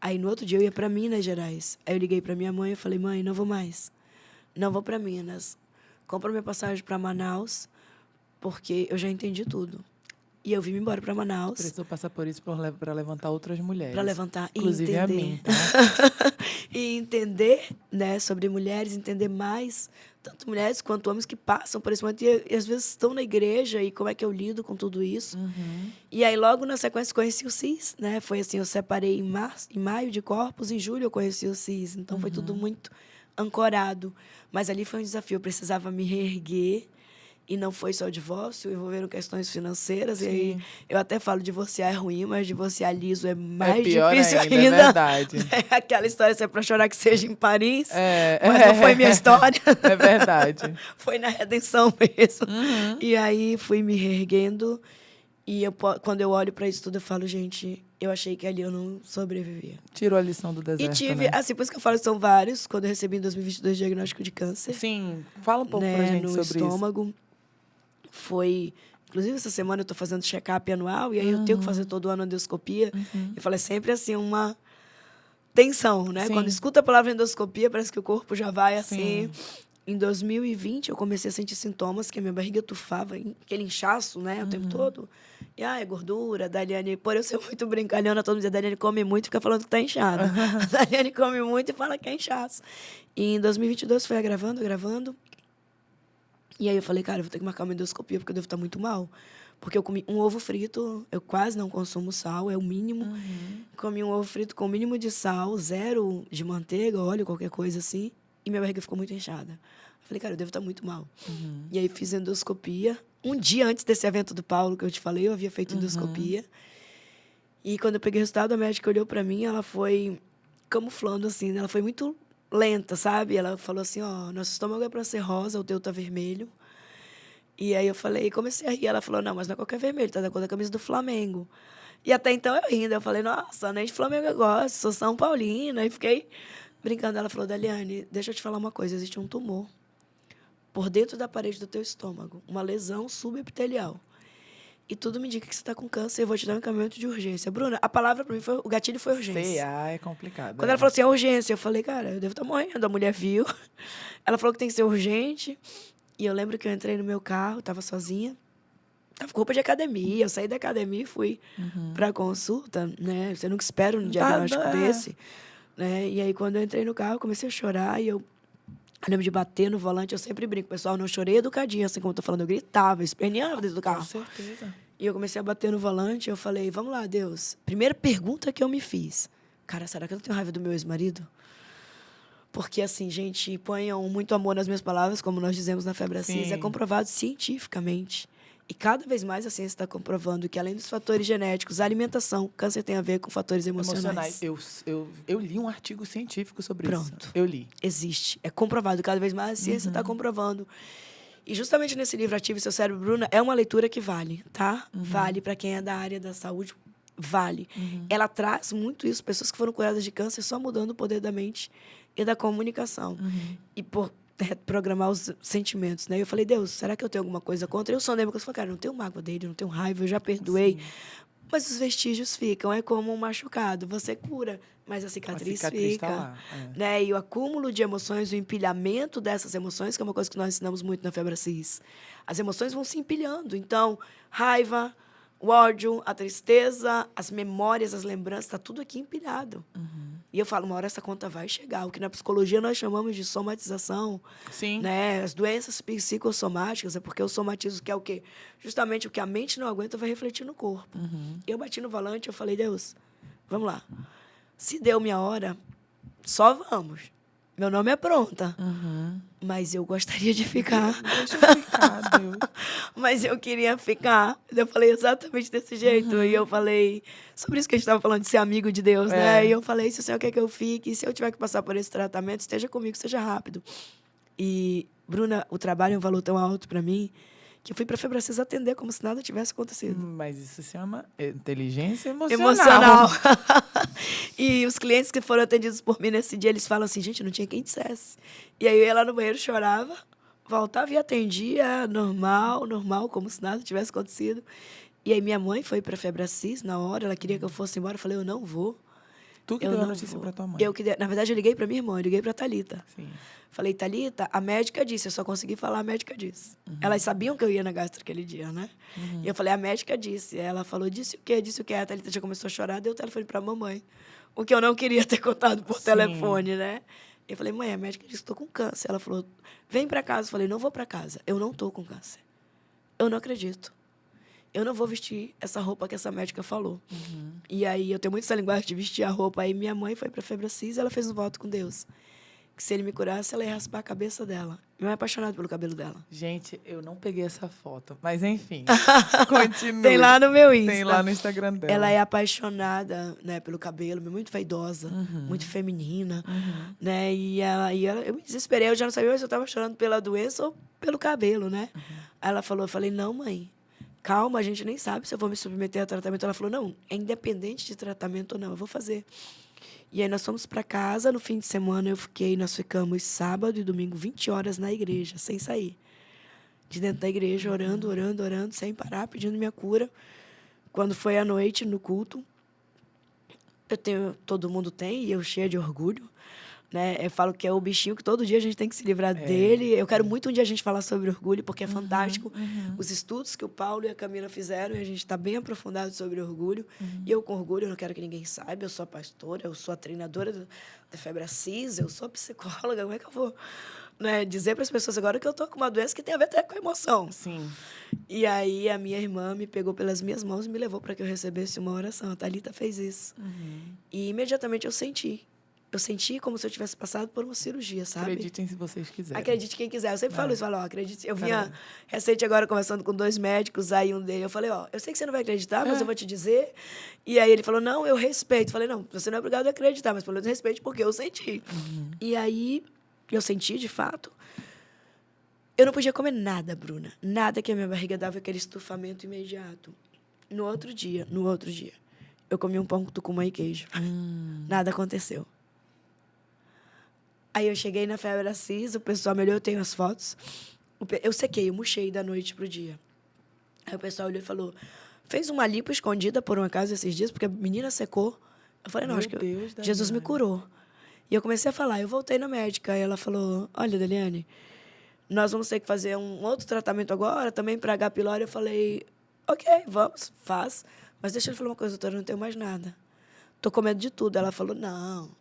Aí, no outro dia, eu ia para Minas Gerais. Aí eu liguei para minha mãe e falei, mãe, não vou mais. Não vou para Minas. Compra minha passagem para Manaus, porque eu já entendi tudo. E eu vim embora para Manaus. Precisou passar por isso para levantar outras mulheres. Para levantar e inclusive entender. A mim, tá? E entender, né, sobre mulheres, entender mais, tanto mulheres quanto homens que passam por esse momento e às vezes estão na igreja e como é que eu lido com tudo isso. E aí, logo na sequência, conheci o CIS, né? Foi assim, eu separei em maio de Corpus, em julho eu conheci o CIS. Então, foi tudo muito ancorado. Mas ali foi um desafio, eu precisava me reerguer. E não foi só o divórcio, envolveram questões financeiras. E aí, eu até falo, divorciar é ruim, mas divorciar liso é mais difícil ainda. É verdade. É aquela história, se é para chorar que seja em Paris, mas não foi minha história. É verdade. Foi na redenção mesmo. E aí, fui me reerguendo. E quando eu olho para isso tudo, eu falo, gente, eu achei que ali eu não sobrevivia. Tirou a lição do deserto, E tive, né? assim, por isso que eu falo que são vários. Quando eu recebi em 2022 diagnóstico de câncer. Sim, fala um pouco né, pra gente no sobre estômago. isso. Foi... Inclusive, essa semana eu estou fazendo check-up anual. E aí eu tenho que fazer todo ano endoscopia. Eu falo, é sempre assim, uma tensão, né? Sim. Quando escuta a palavra endoscopia, parece que o corpo já vai assim... Sim. Em 2020, eu comecei a sentir sintomas que a minha barriga tufava, aquele inchaço, né, o tempo todo. E, é gordura, a Daliane... Por eu ser muito brincalhona, todo mundo diz, a Daliane come muito e fica falando que tá inchada. A Daliane come muito e fala que é inchaço. E em 2022, foi agravando. E aí eu falei, cara, eu vou ter que marcar uma endoscopia, porque eu devo estar muito mal. Porque eu comi um ovo frito, eu quase não consumo sal, é o mínimo. Comi um ovo frito com o mínimo de sal, 0 de manteiga, óleo, qualquer coisa assim. E minha barriga ficou muito inchada. Eu falei, cara, eu devo estar muito mal. E aí fiz endoscopia. Um dia antes desse evento do Paulo, que eu te falei, eu havia feito endoscopia. E quando eu peguei o resultado, a médica olhou para mim, ela foi camuflando, assim, ela foi muito lenta, sabe? Ela falou assim, nosso estômago é para ser rosa, o teu tá vermelho. E aí eu falei, comecei a rir. Ela falou, não, mas não é qualquer vermelho, tá da cor da camisa do Flamengo. E até então eu rindo. Eu falei, nossa, nem de Flamengo eu gosto, sou São Paulina. E fiquei brincando. Ela falou, Daliane, deixa eu te falar uma coisa. Existe um tumor por dentro da parede do teu estômago. Uma lesão subepitelial. E tudo me indica que você está com câncer. Eu vou te dar um encaminhamento de urgência. Bruna, a palavra para mim foi... O gatilho foi urgência. CA é complicado. Quando ela falou assim, é urgência. Eu falei, cara, eu devo estar morrendo. A mulher viu. Ela falou que tem que ser urgente. E eu lembro que eu entrei no meu carro, estava sozinha. Tava com roupa de academia. Eu saí da academia e fui para a consulta, né? Você nunca espera um diagnóstico desse. Né? E aí, quando eu entrei no carro, eu comecei a chorar. E eu lembro de bater no volante. Eu sempre brinco, pessoal, não chorei educadinha, assim como eu tô falando. Eu gritava, esperneava dentro do carro. Com certeza. E eu comecei a bater no volante. Eu falei, vamos lá, Deus. Primeira pergunta que eu me fiz. Cara, será que eu não tenho raiva do meu ex-marido? Porque, assim, gente, ponham muito amor nas minhas palavras, como nós dizemos na Febre Assis. É comprovado cientificamente. E cada vez mais a ciência está comprovando que, além dos fatores genéticos, a alimentação, câncer tem a ver com fatores emocionais. Eu li um artigo científico sobre isso. Pronto. Eu li. Existe. É comprovado. Cada vez mais a ciência está comprovando. E justamente nesse livro, Ative Seu Cérebro, Bruna, é uma leitura que vale, tá? Vale para quem é da área da saúde, vale. Ela traz muito isso, pessoas que foram curadas de câncer só mudando o poder da mente e da comunicação. E por programar os sentimentos, né? Eu falei, Deus, será que eu tenho alguma coisa contra? Eu sondei, porque eu falei, cara, não tenho mágoa dele, não tenho raiva, eu já perdoei. Sim. Mas os vestígios ficam, é como um machucado. Você cura, mas a cicatriz fica. Tá lá. Né? E o acúmulo de emoções, o empilhamento dessas emoções, que é uma coisa que nós ensinamos muito na Febre Assis. As emoções vão se empilhando. Então, raiva, o ódio, a tristeza, as memórias, as lembranças, está tudo aqui empilhado. E eu falo, uma hora essa conta vai chegar. O que na psicologia nós chamamos de somatização. Sim. Né? As doenças psicossomáticas, é porque o somatismo, que é o quê? Justamente o que a mente não aguenta, vai refletir no corpo. Eu bati no volante, eu falei, Deus, vamos lá. Se deu minha hora, só vamos. Meu nome é pronta. Mas eu gostaria de ficar. Deixa eu ficar, Deus. Mas eu queria ficar. Eu falei exatamente desse jeito. E eu falei sobre isso que a gente estava falando, de ser amigo de Deus, né? E eu falei, se o Senhor quer que eu fique, e se eu tiver que passar por esse tratamento, esteja comigo, seja rápido. E, Bruna, o trabalho é um valor tão alto para mim que eu fui para a Febre Assis atender como se nada tivesse acontecido. Mas isso se chama inteligência emocional. E os clientes que foram atendidos por mim nesse dia, eles falam assim, gente, não tinha quem dissesse. E aí eu ia lá no banheiro, chorava, voltava e atendia, normal, como se nada tivesse acontecido. E aí minha mãe foi para a Febre Assis na hora, ela queria que eu fosse embora, eu falei, eu não vou. Tu que deu a notícia para tua mãe. Na verdade, eu liguei para minha irmã, eu liguei para a Thalita. Sim. Falei, Thalita, a médica disse, eu só consegui falar, a médica disse. Elas sabiam que eu ia na gastro aquele dia, né? E eu falei, a médica disse. Ela falou, disse o quê? Disse o quê? A Thalita já começou a chorar, deu o telefone para a mamãe. O que eu não queria ter contado por telefone, né? Eu falei, mãe, a médica disse que estou com câncer. Ela falou, vem para casa. Eu falei, não vou para casa, eu não estou com câncer. Eu não acredito. Eu não vou vestir essa roupa que essa médica falou. E aí, eu tenho muito essa linguagem de vestir a roupa. Aí, minha mãe foi para a Febre Assis e ela fez um voto com Deus. Que se ele me curasse, ela ia raspar a cabeça dela. Eu é apaixonado pelo cabelo dela. Gente, eu não peguei essa foto. Mas, enfim, continua. Tem lá no meu Insta. Tem lá no Instagram dela. Ela é apaixonada, né, pelo cabelo, muito vaidosa, muito feminina. Né? E ela, eu me desesperei, eu já não sabia se eu estava chorando pela doença ou pelo cabelo, né? Aí ela falou, eu falei, não, mãe, calma, a gente nem sabe se eu vou me submeter a tratamento. Ela falou, não, é independente de tratamento ou não, eu vou fazer. E aí nós fomos para casa, no fim de semana nós ficamos sábado e domingo 20 horas na igreja, sem sair. De dentro da igreja, orando, sem parar, pedindo minha cura. Quando foi à noite, no culto, todo mundo tem, e eu cheia de orgulho. Né? Eu falo que é o bichinho que todo dia a gente tem que se livrar dele. Eu quero muito um dia a gente falar sobre orgulho, porque é fantástico. Os estudos que o Paulo e a Camila fizeram, e a gente está bem aprofundado sobre orgulho. E eu, com orgulho, eu não quero que ninguém saiba. Eu sou a pastora, eu sou a treinadora da Febre Assis, eu sou a psicóloga. Como é que eu vou dizer para as pessoas agora que eu estou com uma doença que tem a ver até com a emoção? Sim. E aí a minha irmã me pegou pelas minhas mãos e me levou para que eu recebesse uma oração. A Thalita fez isso. E imediatamente eu senti. Eu senti como se eu tivesse passado por uma cirurgia, sabe? Acreditem se vocês quiserem. Acredite quem quiser. Eu sempre falo isso, acredite. Eu vinha recente agora conversando com 2 médicos, aí um deles, eu falei, eu sei que você não vai acreditar, mas eu vou te dizer. E aí ele falou, não, eu respeito. Eu falei, não, você não é obrigado a acreditar, mas pelo menos respeite porque eu senti. E aí, eu senti, de fato. Eu não podia comer nada, Bruna. Nada, que a minha barriga dava aquele estufamento imediato. No outro dia, eu comi um pão com tucumã e queijo. Nada aconteceu. Aí eu cheguei na Febre Assis, o pessoal me olhou, eu tenho as fotos. Eu sequei, eu murchei da noite pro dia. Aí o pessoal olhou e falou, fez uma lipo escondida por um acaso esses dias, porque a menina secou. Eu falei, não, acho que Jesus me curou. E eu comecei a falar, eu voltei na médica, e ela falou, olha, Deliane, nós vamos ter que fazer um outro tratamento agora, também para H. pylori. Eu falei, ok, vamos, faz. Mas deixa eu falar uma coisa, doutora, eu não tenho mais nada. Tô com medo de tudo. Ela falou, não,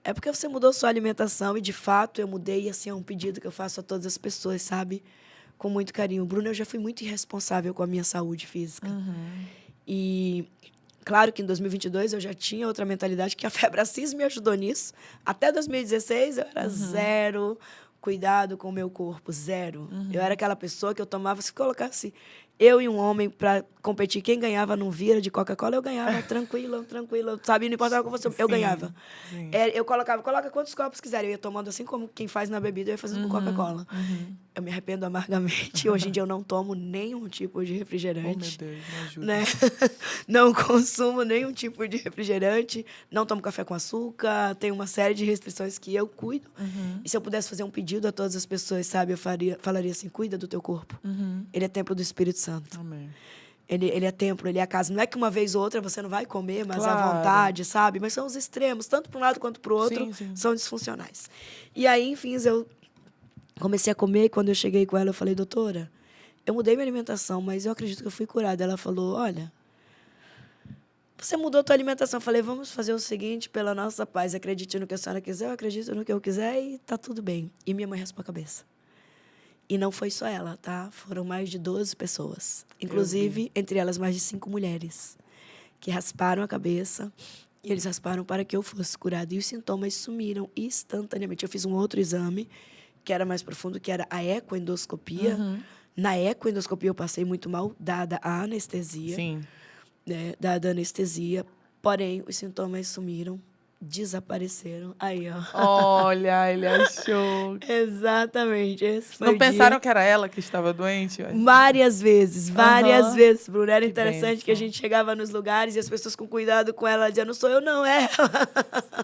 é porque você mudou sua alimentação, e de fato eu mudei, e assim, é um pedido que eu faço a todas as pessoas, sabe? Com muito carinho. Bruno, eu já fui muito irresponsável com a minha saúde física. E claro que em 2022 eu já tinha outra mentalidade, que a Febre Assis me ajudou nisso. Até 2016 eu era zero cuidado com o meu corpo, zero. Eu era aquela pessoa que eu tomava, se colocasse eu e um homem para competir, quem ganhava num vira de Coca-Cola, eu ganhava tranquilo, sabe? Não importava com você, eu ganhava. Eu coloca quantos copos quiser, eu ia tomando assim como quem faz na bebida, eu ia fazendo com Coca-Cola. Eu me arrependo amargamente. Hoje em dia eu não tomo nenhum tipo de refrigerante. Oh, meu Deus, me ajuda. Né? Não consumo nenhum tipo de refrigerante, não tomo café com açúcar, tenho uma série de restrições que eu cuido. E se eu pudesse fazer um pedido a todas as pessoas, sabe, eu falaria assim, cuida do teu corpo. Ele é templo do Espírito Santo. Amém. Ele é templo, ele é a casa. Não é que uma vez ou outra você não vai comer, mas Claro. à vontade, sabe? Mas são os extremos, tanto para um lado quanto para o outro, Sim. são disfuncionais. E aí, enfim, eu comecei a comer, e quando eu cheguei com ela, eu falei, doutora, eu mudei minha alimentação, mas eu acredito que eu fui curada. Ela falou, olha, você mudou a tua alimentação. Eu falei, vamos fazer o seguinte, pela nossa paz, acredite no que a senhora quiser, eu acredito no que eu quiser e tá tudo bem. E minha mãe raspou a cabeça. E não foi só ela, tá? Foram mais de 12 pessoas. Inclusive, entre elas, mais de 5 mulheres que rasparam a cabeça. E eles rasparam para que eu fosse curada. E os sintomas sumiram instantaneamente. Eu fiz um outro exame, que era mais profundo, que era a ecoendoscopia. Na ecoendoscopia eu passei muito mal, dada a anestesia. Sim. Né? Dada a anestesia. Porém, os sintomas sumiram. Desapareceram. Aí, ó. Olha, ele achou. Exatamente. Esse foi Não o dia. pensaram que era ela que estava doente? Várias vezes, Bruno. Era Que interessante que a bênção. gente chegava nos lugares e as pessoas com cuidado com ela diziam, não sou eu, não, é ela.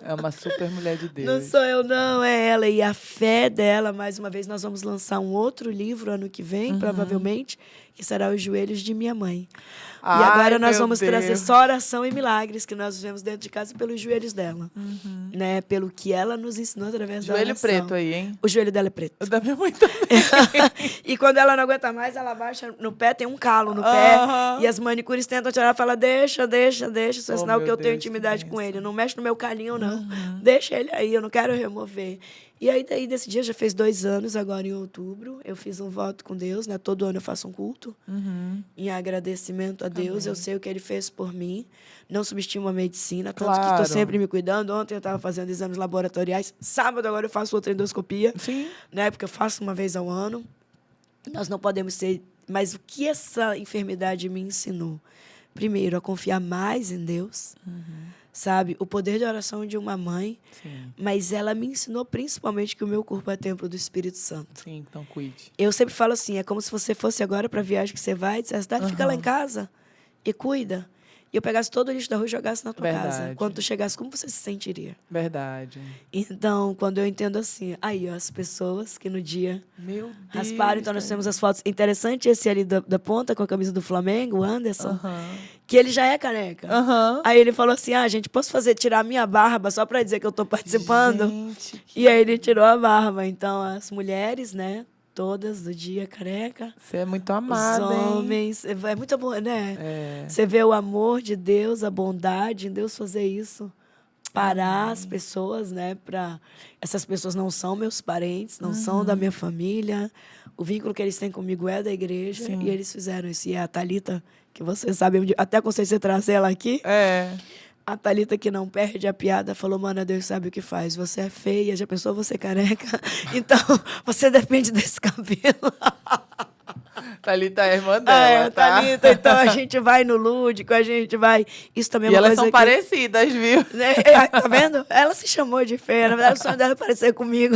É uma super mulher de Deus. Não sou eu, não, é ela. E a fé dela, mais uma vez, nós vamos lançar um outro livro ano que vem, provavelmente, que será Os Joelhos de Minha Mãe. E agora nós vamos trazer só oração e milagres que nós vivemos dentro de casa pelos joelhos dela. Né? Pelo que ela nos ensinou através da oração. Joelho preto aí, hein? O joelho dela é preto. O da minha mãe também. E quando ela não aguenta mais, ela baixa no pé, tem um calo no pé. E as manicures tentam tirar e falam, deixa. Isso é sinal que eu tenho intimidade com ele. Não mexe no meu calinho, não. Deixa ele aí, eu não quero remover. E aí, daí, desse dia, já fez 2 anos, agora em outubro. Eu fiz um voto com Deus, né? Todo ano eu faço um culto. Em agradecimento a Deus. Amém. Eu sei o que ele fez por mim. Não subestimo a medicina, tanto Claro. que estou sempre me cuidando. Ontem eu estava fazendo exames laboratoriais. Sábado agora eu faço outra endoscopia. Sim. Né? Porque eu faço uma vez ao ano. Nós não podemos ser... Mas o que essa enfermidade me ensinou? Primeiro, a confiar mais em Deus. Sabe? O poder de oração de uma mãe. Sim. Mas ela me ensinou principalmente que o meu corpo é templo do Espírito Santo. Sim, então cuide. Eu sempre falo assim, é como se você fosse agora para a viagem que você vai, dissesse, fica lá em casa e cuida. E eu pegasse todo o lixo da rua e jogasse na tua casa. Verdade. Quando tu chegasse, como você se sentiria? Verdade. Então, quando eu entendo assim, aí, ó, as pessoas que no dia Meu Deus. rasparam, então nós temos as fotos. Interessante esse ali da ponta com a camisa do Flamengo, o Anderson, Aham. que ele já é careca. Aham. Aí ele falou assim, gente, posso tirar a minha barba só para dizer que eu tô participando? Gente, E aí ele tirou a barba. Então, as mulheres, né, todas do dia careca. você é muito amada, Os hein? homens. É muito bom, né? É. Você vê o amor de Deus, a bondade em Deus fazer isso. Parar as pessoas, né? Essas pessoas não são meus parentes, não são da minha família. O vínculo que eles têm comigo é da igreja. Sim. E eles fizeram isso. E a Thalita, que você sabe, até aconselho você trazer ela aqui. É. A Thalita, que não perde a piada, falou, mana, Deus sabe o que faz. Você é feia, já pensou você careca? Então, você depende desse cabelo. Thalita é a irmã dela, tá? Thalita, então a gente vai no lúdico, a gente vai... Isso também é E uma elas coisa são que... parecidas, viu? Né? Tá vendo? Ela se chamou de feia. Na verdade, o sonho dela é parecer comigo.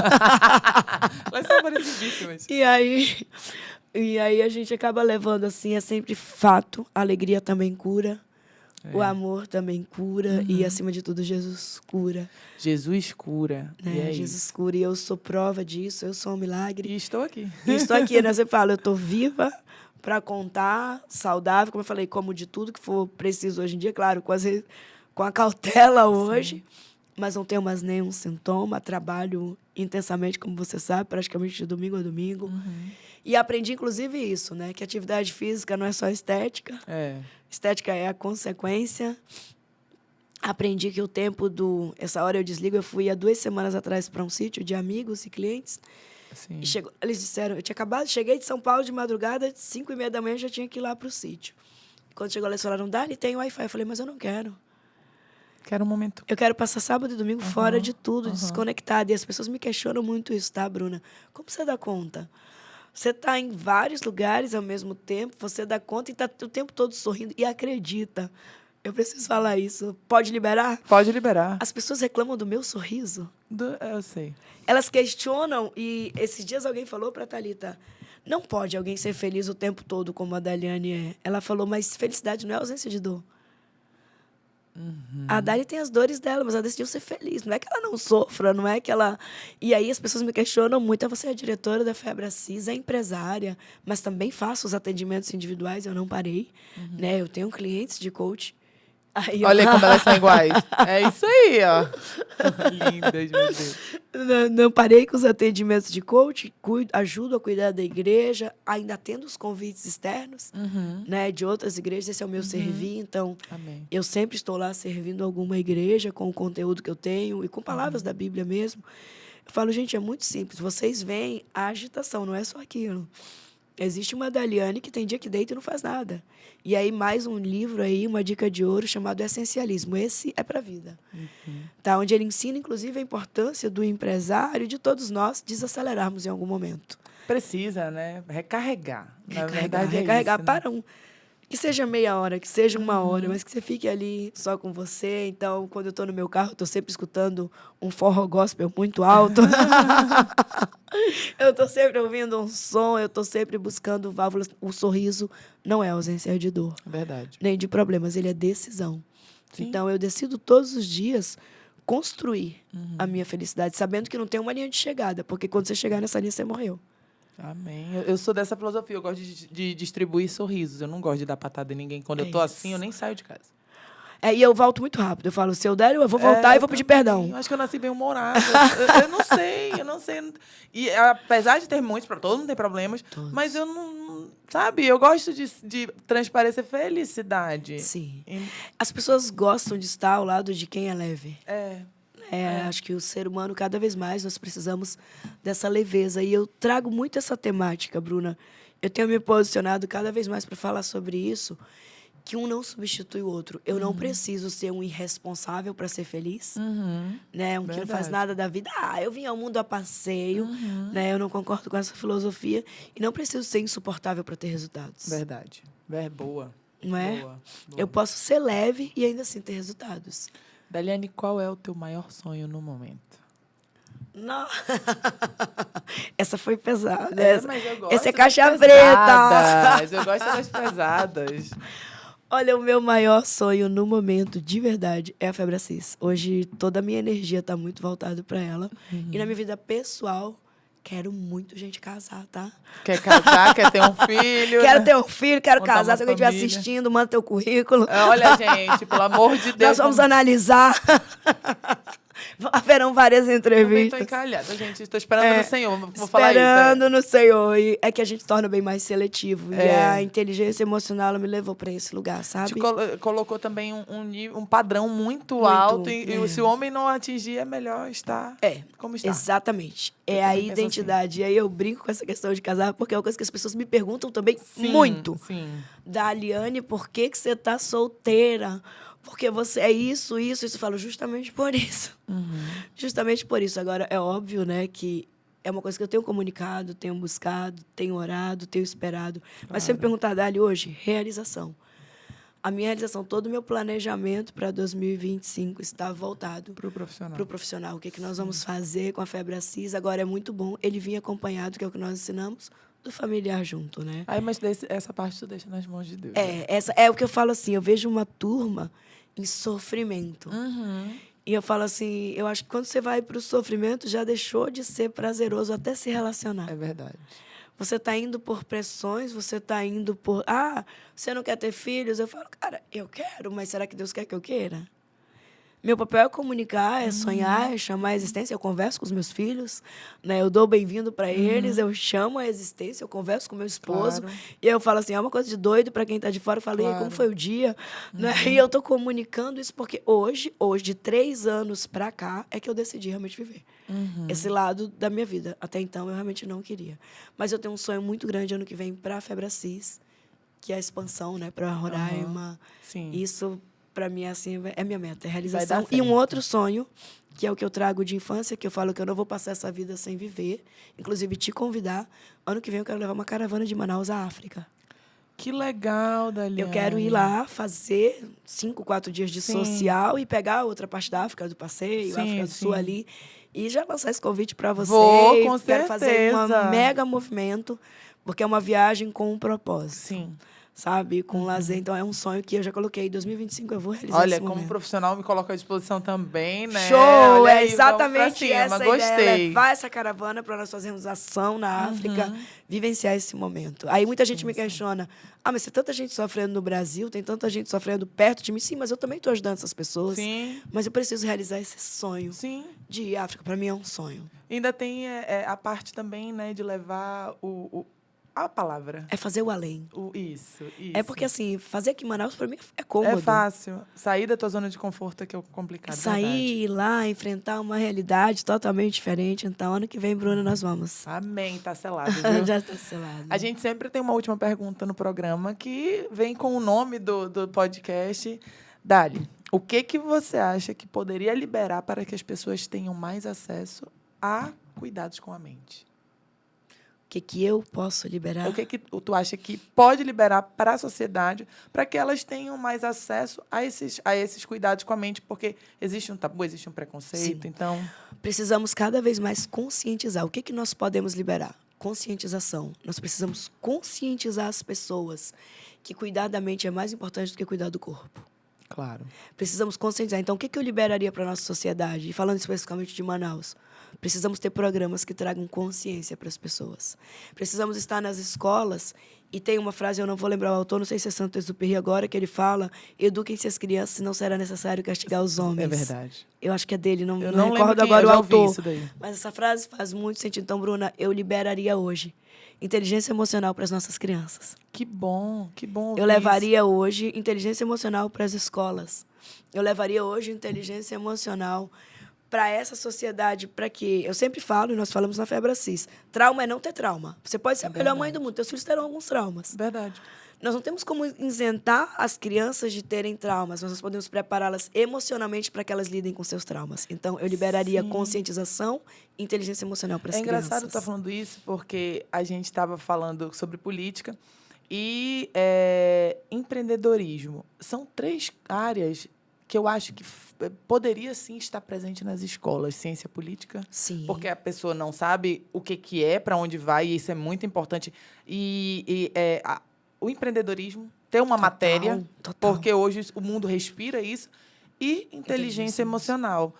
Elas são parecidíssimas. E aí a gente acaba levando assim, é sempre fato. A alegria também cura. O amor também cura e, acima de tudo, Jesus cura. Jesus cura. Né? E é Jesus isso. cura e eu sou prova disso, eu sou um milagre. E estou aqui. E estou aqui, né? Você fala, eu estou viva para contar, saudável, como eu falei, como de tudo que for preciso hoje em dia, claro, com a cautela hoje, mas não tenho mais nenhum sintoma, trabalho intensamente, como você sabe, praticamente de domingo a domingo. E aprendi, inclusive, isso, né? Que atividade física não é só estética. Estética é a consequência. Aprendi que o tempo essa hora eu desligo. Eu fui há 2 semanas atrás para um sítio de amigos e clientes. Sim. E eles disseram, eu tinha acabado, cheguei de São Paulo de madrugada, 5h30 da manhã, já tinha que ir lá para o sítio. Quando chegou lá, eles falaram, Dali, tem Wi-Fi. Eu falei, mas eu não quero. Quero um momento. Eu quero passar sábado e domingo fora de tudo, desconectada. E as pessoas me questionam muito isso, tá, Bruna? Como você dá conta? Você está em vários lugares ao mesmo tempo, você dá conta e está o tempo todo sorrindo. E acredita, eu preciso falar isso. Pode liberar? Pode liberar. As pessoas reclamam do meu sorriso. Eu sei. Elas questionam, e esses dias alguém falou para a Thalita, não pode alguém ser feliz o tempo todo como a Daliane é. Ela falou, mas felicidade não é ausência de dor. A Dali tem as dores dela, mas ela decidiu ser feliz. Não é que ela não sofra, não é que ela... E aí as pessoas me questionam muito. Você é diretora da Febre Assis, é empresária, mas também faço os atendimentos individuais, eu não parei. Né? Eu tenho clientes de coach. Aí, olha como elas são iguais. É isso aí, ó. Lindas, meu Deus. Não parei com os atendimentos de coach, ajudo a cuidar da igreja, ainda tendo os convites externos, né, de outras igrejas. Esse é o meu servir, então Amém. eu sempre estou lá servindo alguma igreja com o conteúdo que eu tenho e com palavras da Bíblia mesmo. Eu falo, gente, é muito simples. Vocês veem a agitação, não é só aquilo. Existe uma Daliane que tem dia que deita e não faz nada. E aí, mais um livro aí, uma dica de ouro, chamado Essencialismo. Esse é para a vida. Tá? Onde ele ensina, inclusive, a importância do empresário e de todos nós desacelerarmos em algum momento. Precisa, né? Recarregar. Na verdade, recarregar é isso, para que seja meia hora, que seja 1 hora, mas que você fique ali só com você. Então, quando eu estou no meu carro, eu estou sempre escutando um forró gospel muito alto. Eu estou sempre ouvindo um som, eu estou sempre buscando válvulas. O sorriso não é ausência de dor. Verdade. Nem de problemas, ele é decisão. Sim. Então, eu decido todos os dias construir a minha felicidade, sabendo que não tem uma linha de chegada, porque quando você chegar nessa linha, você morreu. Amém. Eu sou dessa filosofia. Eu gosto de distribuir sorrisos. Eu não gosto de dar patada em ninguém. Quando eu tô assim, eu nem saio de casa. E eu volto muito rápido. Eu falo, se eu der, eu vou voltar e vou pedir perdão. Eu acho que eu nasci bem-humorada. eu não sei. E apesar de ter muitos, todo mundo tem problemas, mas eu não... Sabe? Eu gosto de transparecer felicidade. Sim. As pessoas gostam de estar ao lado de quem é leve. Acho que o ser humano, cada vez mais, nós precisamos dessa leveza. E eu trago muito essa temática, Bruna. Eu tenho me posicionado cada vez mais para falar sobre isso, que um não substitui o outro. Eu não preciso ser um irresponsável para ser feliz, né? Que não faz nada da vida. Eu vim ao mundo a passeio, né? Eu não concordo com essa filosofia e não preciso ser insuportável para ter resultados. Verdade. Boa. Não é? Boa. Eu posso ser leve e ainda assim ter resultados. Daliane, qual é o teu maior sonho no momento? Não. Essa foi pesada. Mas eu gosto essa é caixa das preta. Eu gosto das pesadas. Olha, o meu maior sonho no momento, de verdade, é a Febre Assis. Hoje, toda a minha energia está muito voltada para ela. E na minha vida pessoal, quero muito gente casar, tá? Quer casar, quer ter um filho. Quero ter um filho, quero montar casar. uma Se alguém estiver família. assistindo, manda teu currículo. Olha, gente, pelo amor de Deus. Nós vamos analisar. Haverão várias Também entrevistas. tô encalhada, gente. Estou esperando no Senhor. Vou falar Esperando isso. no Senhor. E é que a gente torna bem mais seletivo. E a inteligência emocional ela me levou para esse lugar, sabe? Te colocou também um padrão muito alto. E se o homem não atingir, é melhor estar como está. Exatamente. Eu É a também penso identidade. E aí eu brinco com essa questão de casar, porque é uma coisa que as pessoas me perguntam também muito. Sim. Daliane, por que você tá solteira? Porque você é isso. Eu falo justamente por isso. Justamente por isso. Agora, é óbvio, né, que é uma coisa que eu tenho comunicado, tenho buscado, tenho orado, tenho esperado. Mas se você me perguntar, Dali, hoje, realização. A minha realização, todo o meu planejamento para 2025 está voltado Pro profissional. para o profissional. O que nós vamos fazer com a Febre Assis? Agora, é muito bom ele vir acompanhado, que é o que nós ensinamos, tudo familiar junto, né? Aí, mas essa parte tu deixa nas mãos de Deus. Essa é o que eu falo assim, eu vejo uma turma em sofrimento. E eu falo assim, eu acho que quando você vai para o sofrimento, já deixou de ser prazeroso até se relacionar. É verdade. Você está indo por pressões, você está indo por... você não quer ter filhos? Eu falo, cara, eu quero, mas será que Deus quer que eu queira? Meu papel é comunicar, é sonhar, é chamar a existência. Eu converso com os meus filhos, né? Eu dou bem-vindo para eles, eu chamo a existência, eu converso com meu esposo. Claro. E eu falo assim, é uma coisa de doido para quem está de fora. Eu falo, e aí, como foi o dia? Né? E eu estou comunicando isso porque hoje, de 3 anos para cá, é que eu decidi realmente viver. Esse lado da minha vida. Até então, eu realmente não queria. Mas eu tenho um sonho muito grande ano que vem para a Febracis, que é a expansão, né? Para Roraima. Sim. Isso... para mim, assim, é minha meta, é Vai realização. dar E um certo. outro sonho, que é o que eu trago de infância, que eu falo que eu não vou passar essa vida sem viver, inclusive te convidar. Ano que vem eu quero levar uma caravana de Manaus à África. Que legal, Daliane. Eu quero ir lá fazer 5, 4 dias de Sim. social e pegar outra parte da África, do passeio, Sim, África do Sul sim. ali. E já lançar esse convite para você. Vou, com Quero fazer certeza. um mega movimento, porque é uma viagem com um propósito. Sim. Sabe? Com lazer. Então, é um sonho que eu já coloquei. Em 2025 eu vou realizar Olha, esse como momento. profissional, me coloco à disposição também, né? Show! Olha É aí, exatamente vamos pra essa cima. a ideia. Gostei. Levar essa caravana para nós fazermos ação na África, vivenciar esse momento. Aí muita gente me questiona, mas tem tanta gente sofrendo no Brasil, tem tanta gente sofrendo perto de mim. Sim, mas eu também estou ajudando essas pessoas. Sim. Mas eu preciso realizar esse sonho Sim. de ir à África. Para mim é um sonho. Ainda tem a parte também, né, de levar a palavra. É fazer o além. Isso. É porque, assim, fazer aqui em Manaus, para mim, é cômodo. É fácil. Sair da tua zona de conforto é que é o complicado. Sair lá, enfrentar uma realidade totalmente diferente. Então, ano que vem, Bruna, nós vamos. Amém, tá selado, viu? Já está selado. A gente sempre tem uma última pergunta no programa que vem com o nome do podcast. Dali, o que você acha que poderia liberar para que as pessoas tenham mais acesso a cuidados com a mente? O que eu posso liberar? O que tu acha que pode liberar para a sociedade para que elas tenham mais acesso a esses cuidados com a mente? Porque existe um tabu, existe um preconceito, Sim. então... Precisamos cada vez mais conscientizar. O que nós podemos liberar? Conscientização. Nós precisamos conscientizar as pessoas que cuidar da mente é mais importante do que cuidar do corpo. Claro. Precisamos conscientizar. Então, o que eu liberaria para a nossa sociedade? E falando especificamente de Manaus, precisamos ter programas que tragam consciência para as pessoas. Precisamos estar nas escolas, e tem uma frase, eu não vou lembrar o autor, não sei se é Saint-Exupéry agora, que ele fala, eduquem-se as crianças, senão será necessário castigar os homens. É verdade. Eu acho que é dele, não Eu não recordo lembro quem, agora eu o já ouvi autor. isso daí. Mas essa frase faz muito sentido. Então, Bruna, eu liberaria hoje inteligência emocional para as nossas crianças. Que bom ouvir Eu levaria hoje inteligência emocional para as escolas. Eu levaria hoje inteligência emocional para essa sociedade, para que... Eu sempre falo, e nós falamos na Febracis, trauma é não ter trauma. Você pode ser a melhor mãe do mundo, teus filhos terão alguns traumas. Verdade. Nós não temos como isentar as crianças de terem traumas, mas nós podemos prepará-las emocionalmente para que elas lidem com seus traumas. Então, eu liberaria conscientização e inteligência emocional para as crianças. É engraçado estar falando isso, porque a gente estava falando sobre política e empreendedorismo. São 3 áreas que eu acho que poderia, sim, estar presente nas escolas. Ciência política. Sim. Porque a pessoa não sabe o que é, para onde vai, e isso é muito importante. O empreendedorismo, ter uma matéria, porque hoje o mundo respira isso, e inteligência emocional.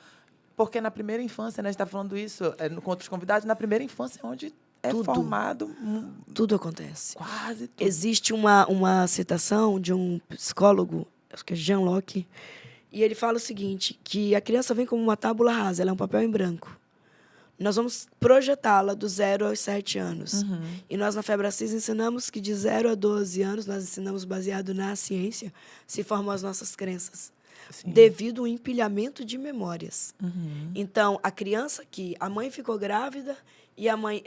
Porque na primeira infância, né, a gente está falando isso com outros convidados, na primeira infância é onde é formado... Tudo acontece. Quase tudo. Existe uma citação de um psicólogo, acho que é Jean Locke, e ele fala o seguinte, que a criança vem como uma tábula rasa, ela é um papel em branco. Nós vamos projetá-la do 0 aos 7 anos. E nós, na Febracis, ensinamos que de 0 a 12 anos, nós ensinamos baseado na ciência, se formam as nossas crenças. Sim. Devido ao empilhamento de memórias. Então, a criança que a mãe ficou grávida e a mãe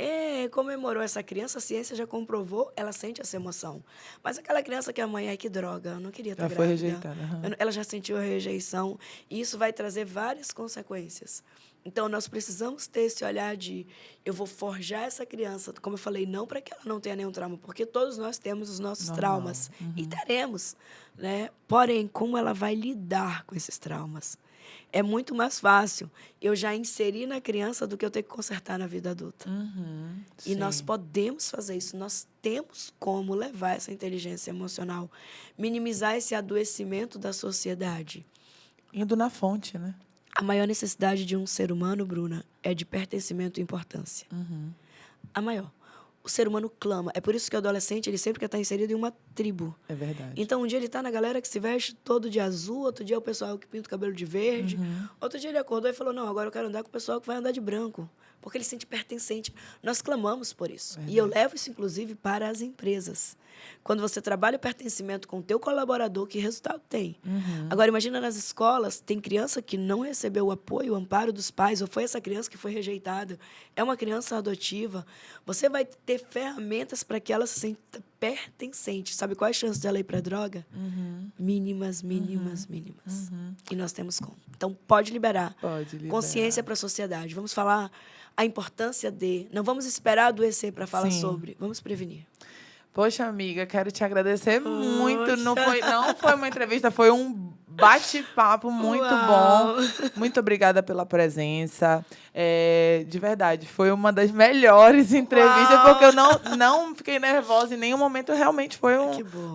comemorou essa criança, a ciência já comprovou, ela sente essa emoção. Mas aquela criança que a mãe, que droga, eu não queria estar grávida. Ela foi rejeitada. Ela já sentiu a rejeição. E isso vai trazer várias consequências. Então, nós precisamos ter esse olhar de eu vou forjar essa criança, como eu falei, não para que ela não tenha nenhum trauma, porque todos nós temos os nossos traumas e teremos, né? Porém, como ela vai lidar com esses traumas? É muito mais fácil eu já inserir na criança do que eu ter que consertar na vida adulta. E nós podemos fazer isso, nós temos como levar essa inteligência emocional, minimizar esse adoecimento da sociedade. Indo na fonte, né? A maior necessidade de um ser humano, Bruna, é de pertencimento e importância. A maior. O ser humano clama. É por isso que o adolescente ele sempre quer estar inserido em uma tribo. É verdade. Então, um dia ele está na galera que se veste todo de azul, outro dia é o pessoal que pinta o cabelo de verde, outro dia ele acordou e falou, não, agora eu quero andar com o pessoal que vai andar de branco, porque ele se sente pertencente. Nós clamamos por isso. E eu levo isso, inclusive, para as empresas. Quando você trabalha o pertencimento com o teu colaborador, que resultado tem? Agora, imagina nas escolas, tem criança que não recebeu o apoio, o amparo dos pais, ou foi essa criança que foi rejeitada, é uma criança adotiva. Você vai ter ferramentas para que ela se sinta pertencente. Sabe qual é a chance dela ir para a droga? Mínimas, mínimas, mínimas. E nós temos como. Então, pode liberar. Pode liberar. Consciência para a sociedade. Vamos falar a importância de... Não vamos esperar adoecer para falar sobre. Vamos prevenir. Poxa, amiga, quero te agradecer muito. Não foi uma entrevista, foi um bate-papo muito bom. Muito obrigada pela presença. De verdade, foi uma das melhores entrevistas, porque eu não fiquei nervosa em nenhum momento. Realmente foi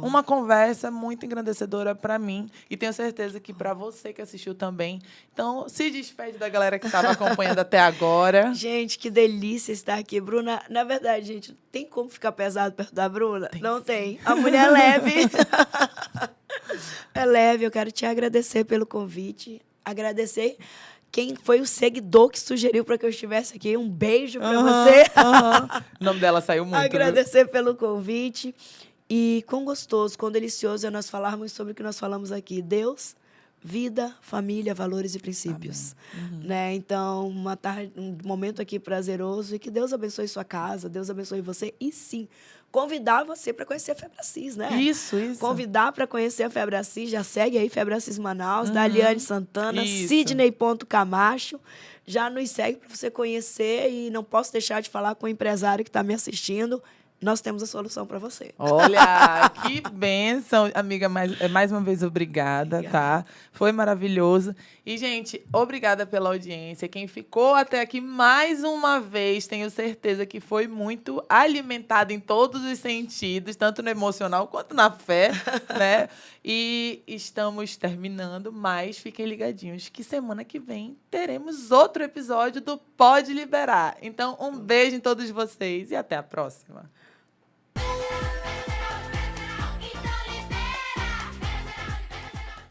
uma conversa muito engrandecedora para mim. E tenho certeza que para você que assistiu também. Então, se despede da galera que estava acompanhando até agora. Gente, que delícia estar aqui. Bruna, na verdade, gente, tem como ficar pesado perto da Bruna? Não tem. A mulher é leve. É leve. Eu quero te agradecer pelo convite. Agradecer quem foi o seguidor que sugeriu para que eu estivesse aqui. Um beijo para você. O nome dela saiu muito. Agradecer pelo convite. E quão gostoso, quão delicioso é nós falarmos sobre o que nós falamos aqui. Deus, vida, família, valores e princípios. Né? Então, um momento aqui prazeroso e que Deus abençoe sua casa, Deus abençoe você. E sim, convidar você para conhecer a Febracis, né? Isso. Convidar para conhecer a Febracis, já segue aí Febracis Manaus, da Aliane Santana, Sidney.Camacho. Já nos segue para você conhecer e não posso deixar de falar com o empresário que está me assistindo. Nós temos a solução para você. Olha, que bênção. Amiga, mais uma vez, obrigada, tá? Foi maravilhoso. E, gente, obrigada pela audiência. Quem ficou até aqui mais uma vez, tenho certeza que foi muito alimentado em todos os sentidos, tanto no emocional quanto na fé, né? E estamos terminando, mas fiquem ligadinhos que semana que vem teremos outro episódio do Pode Liberar. Então, um beijo em todos vocês e até a próxima.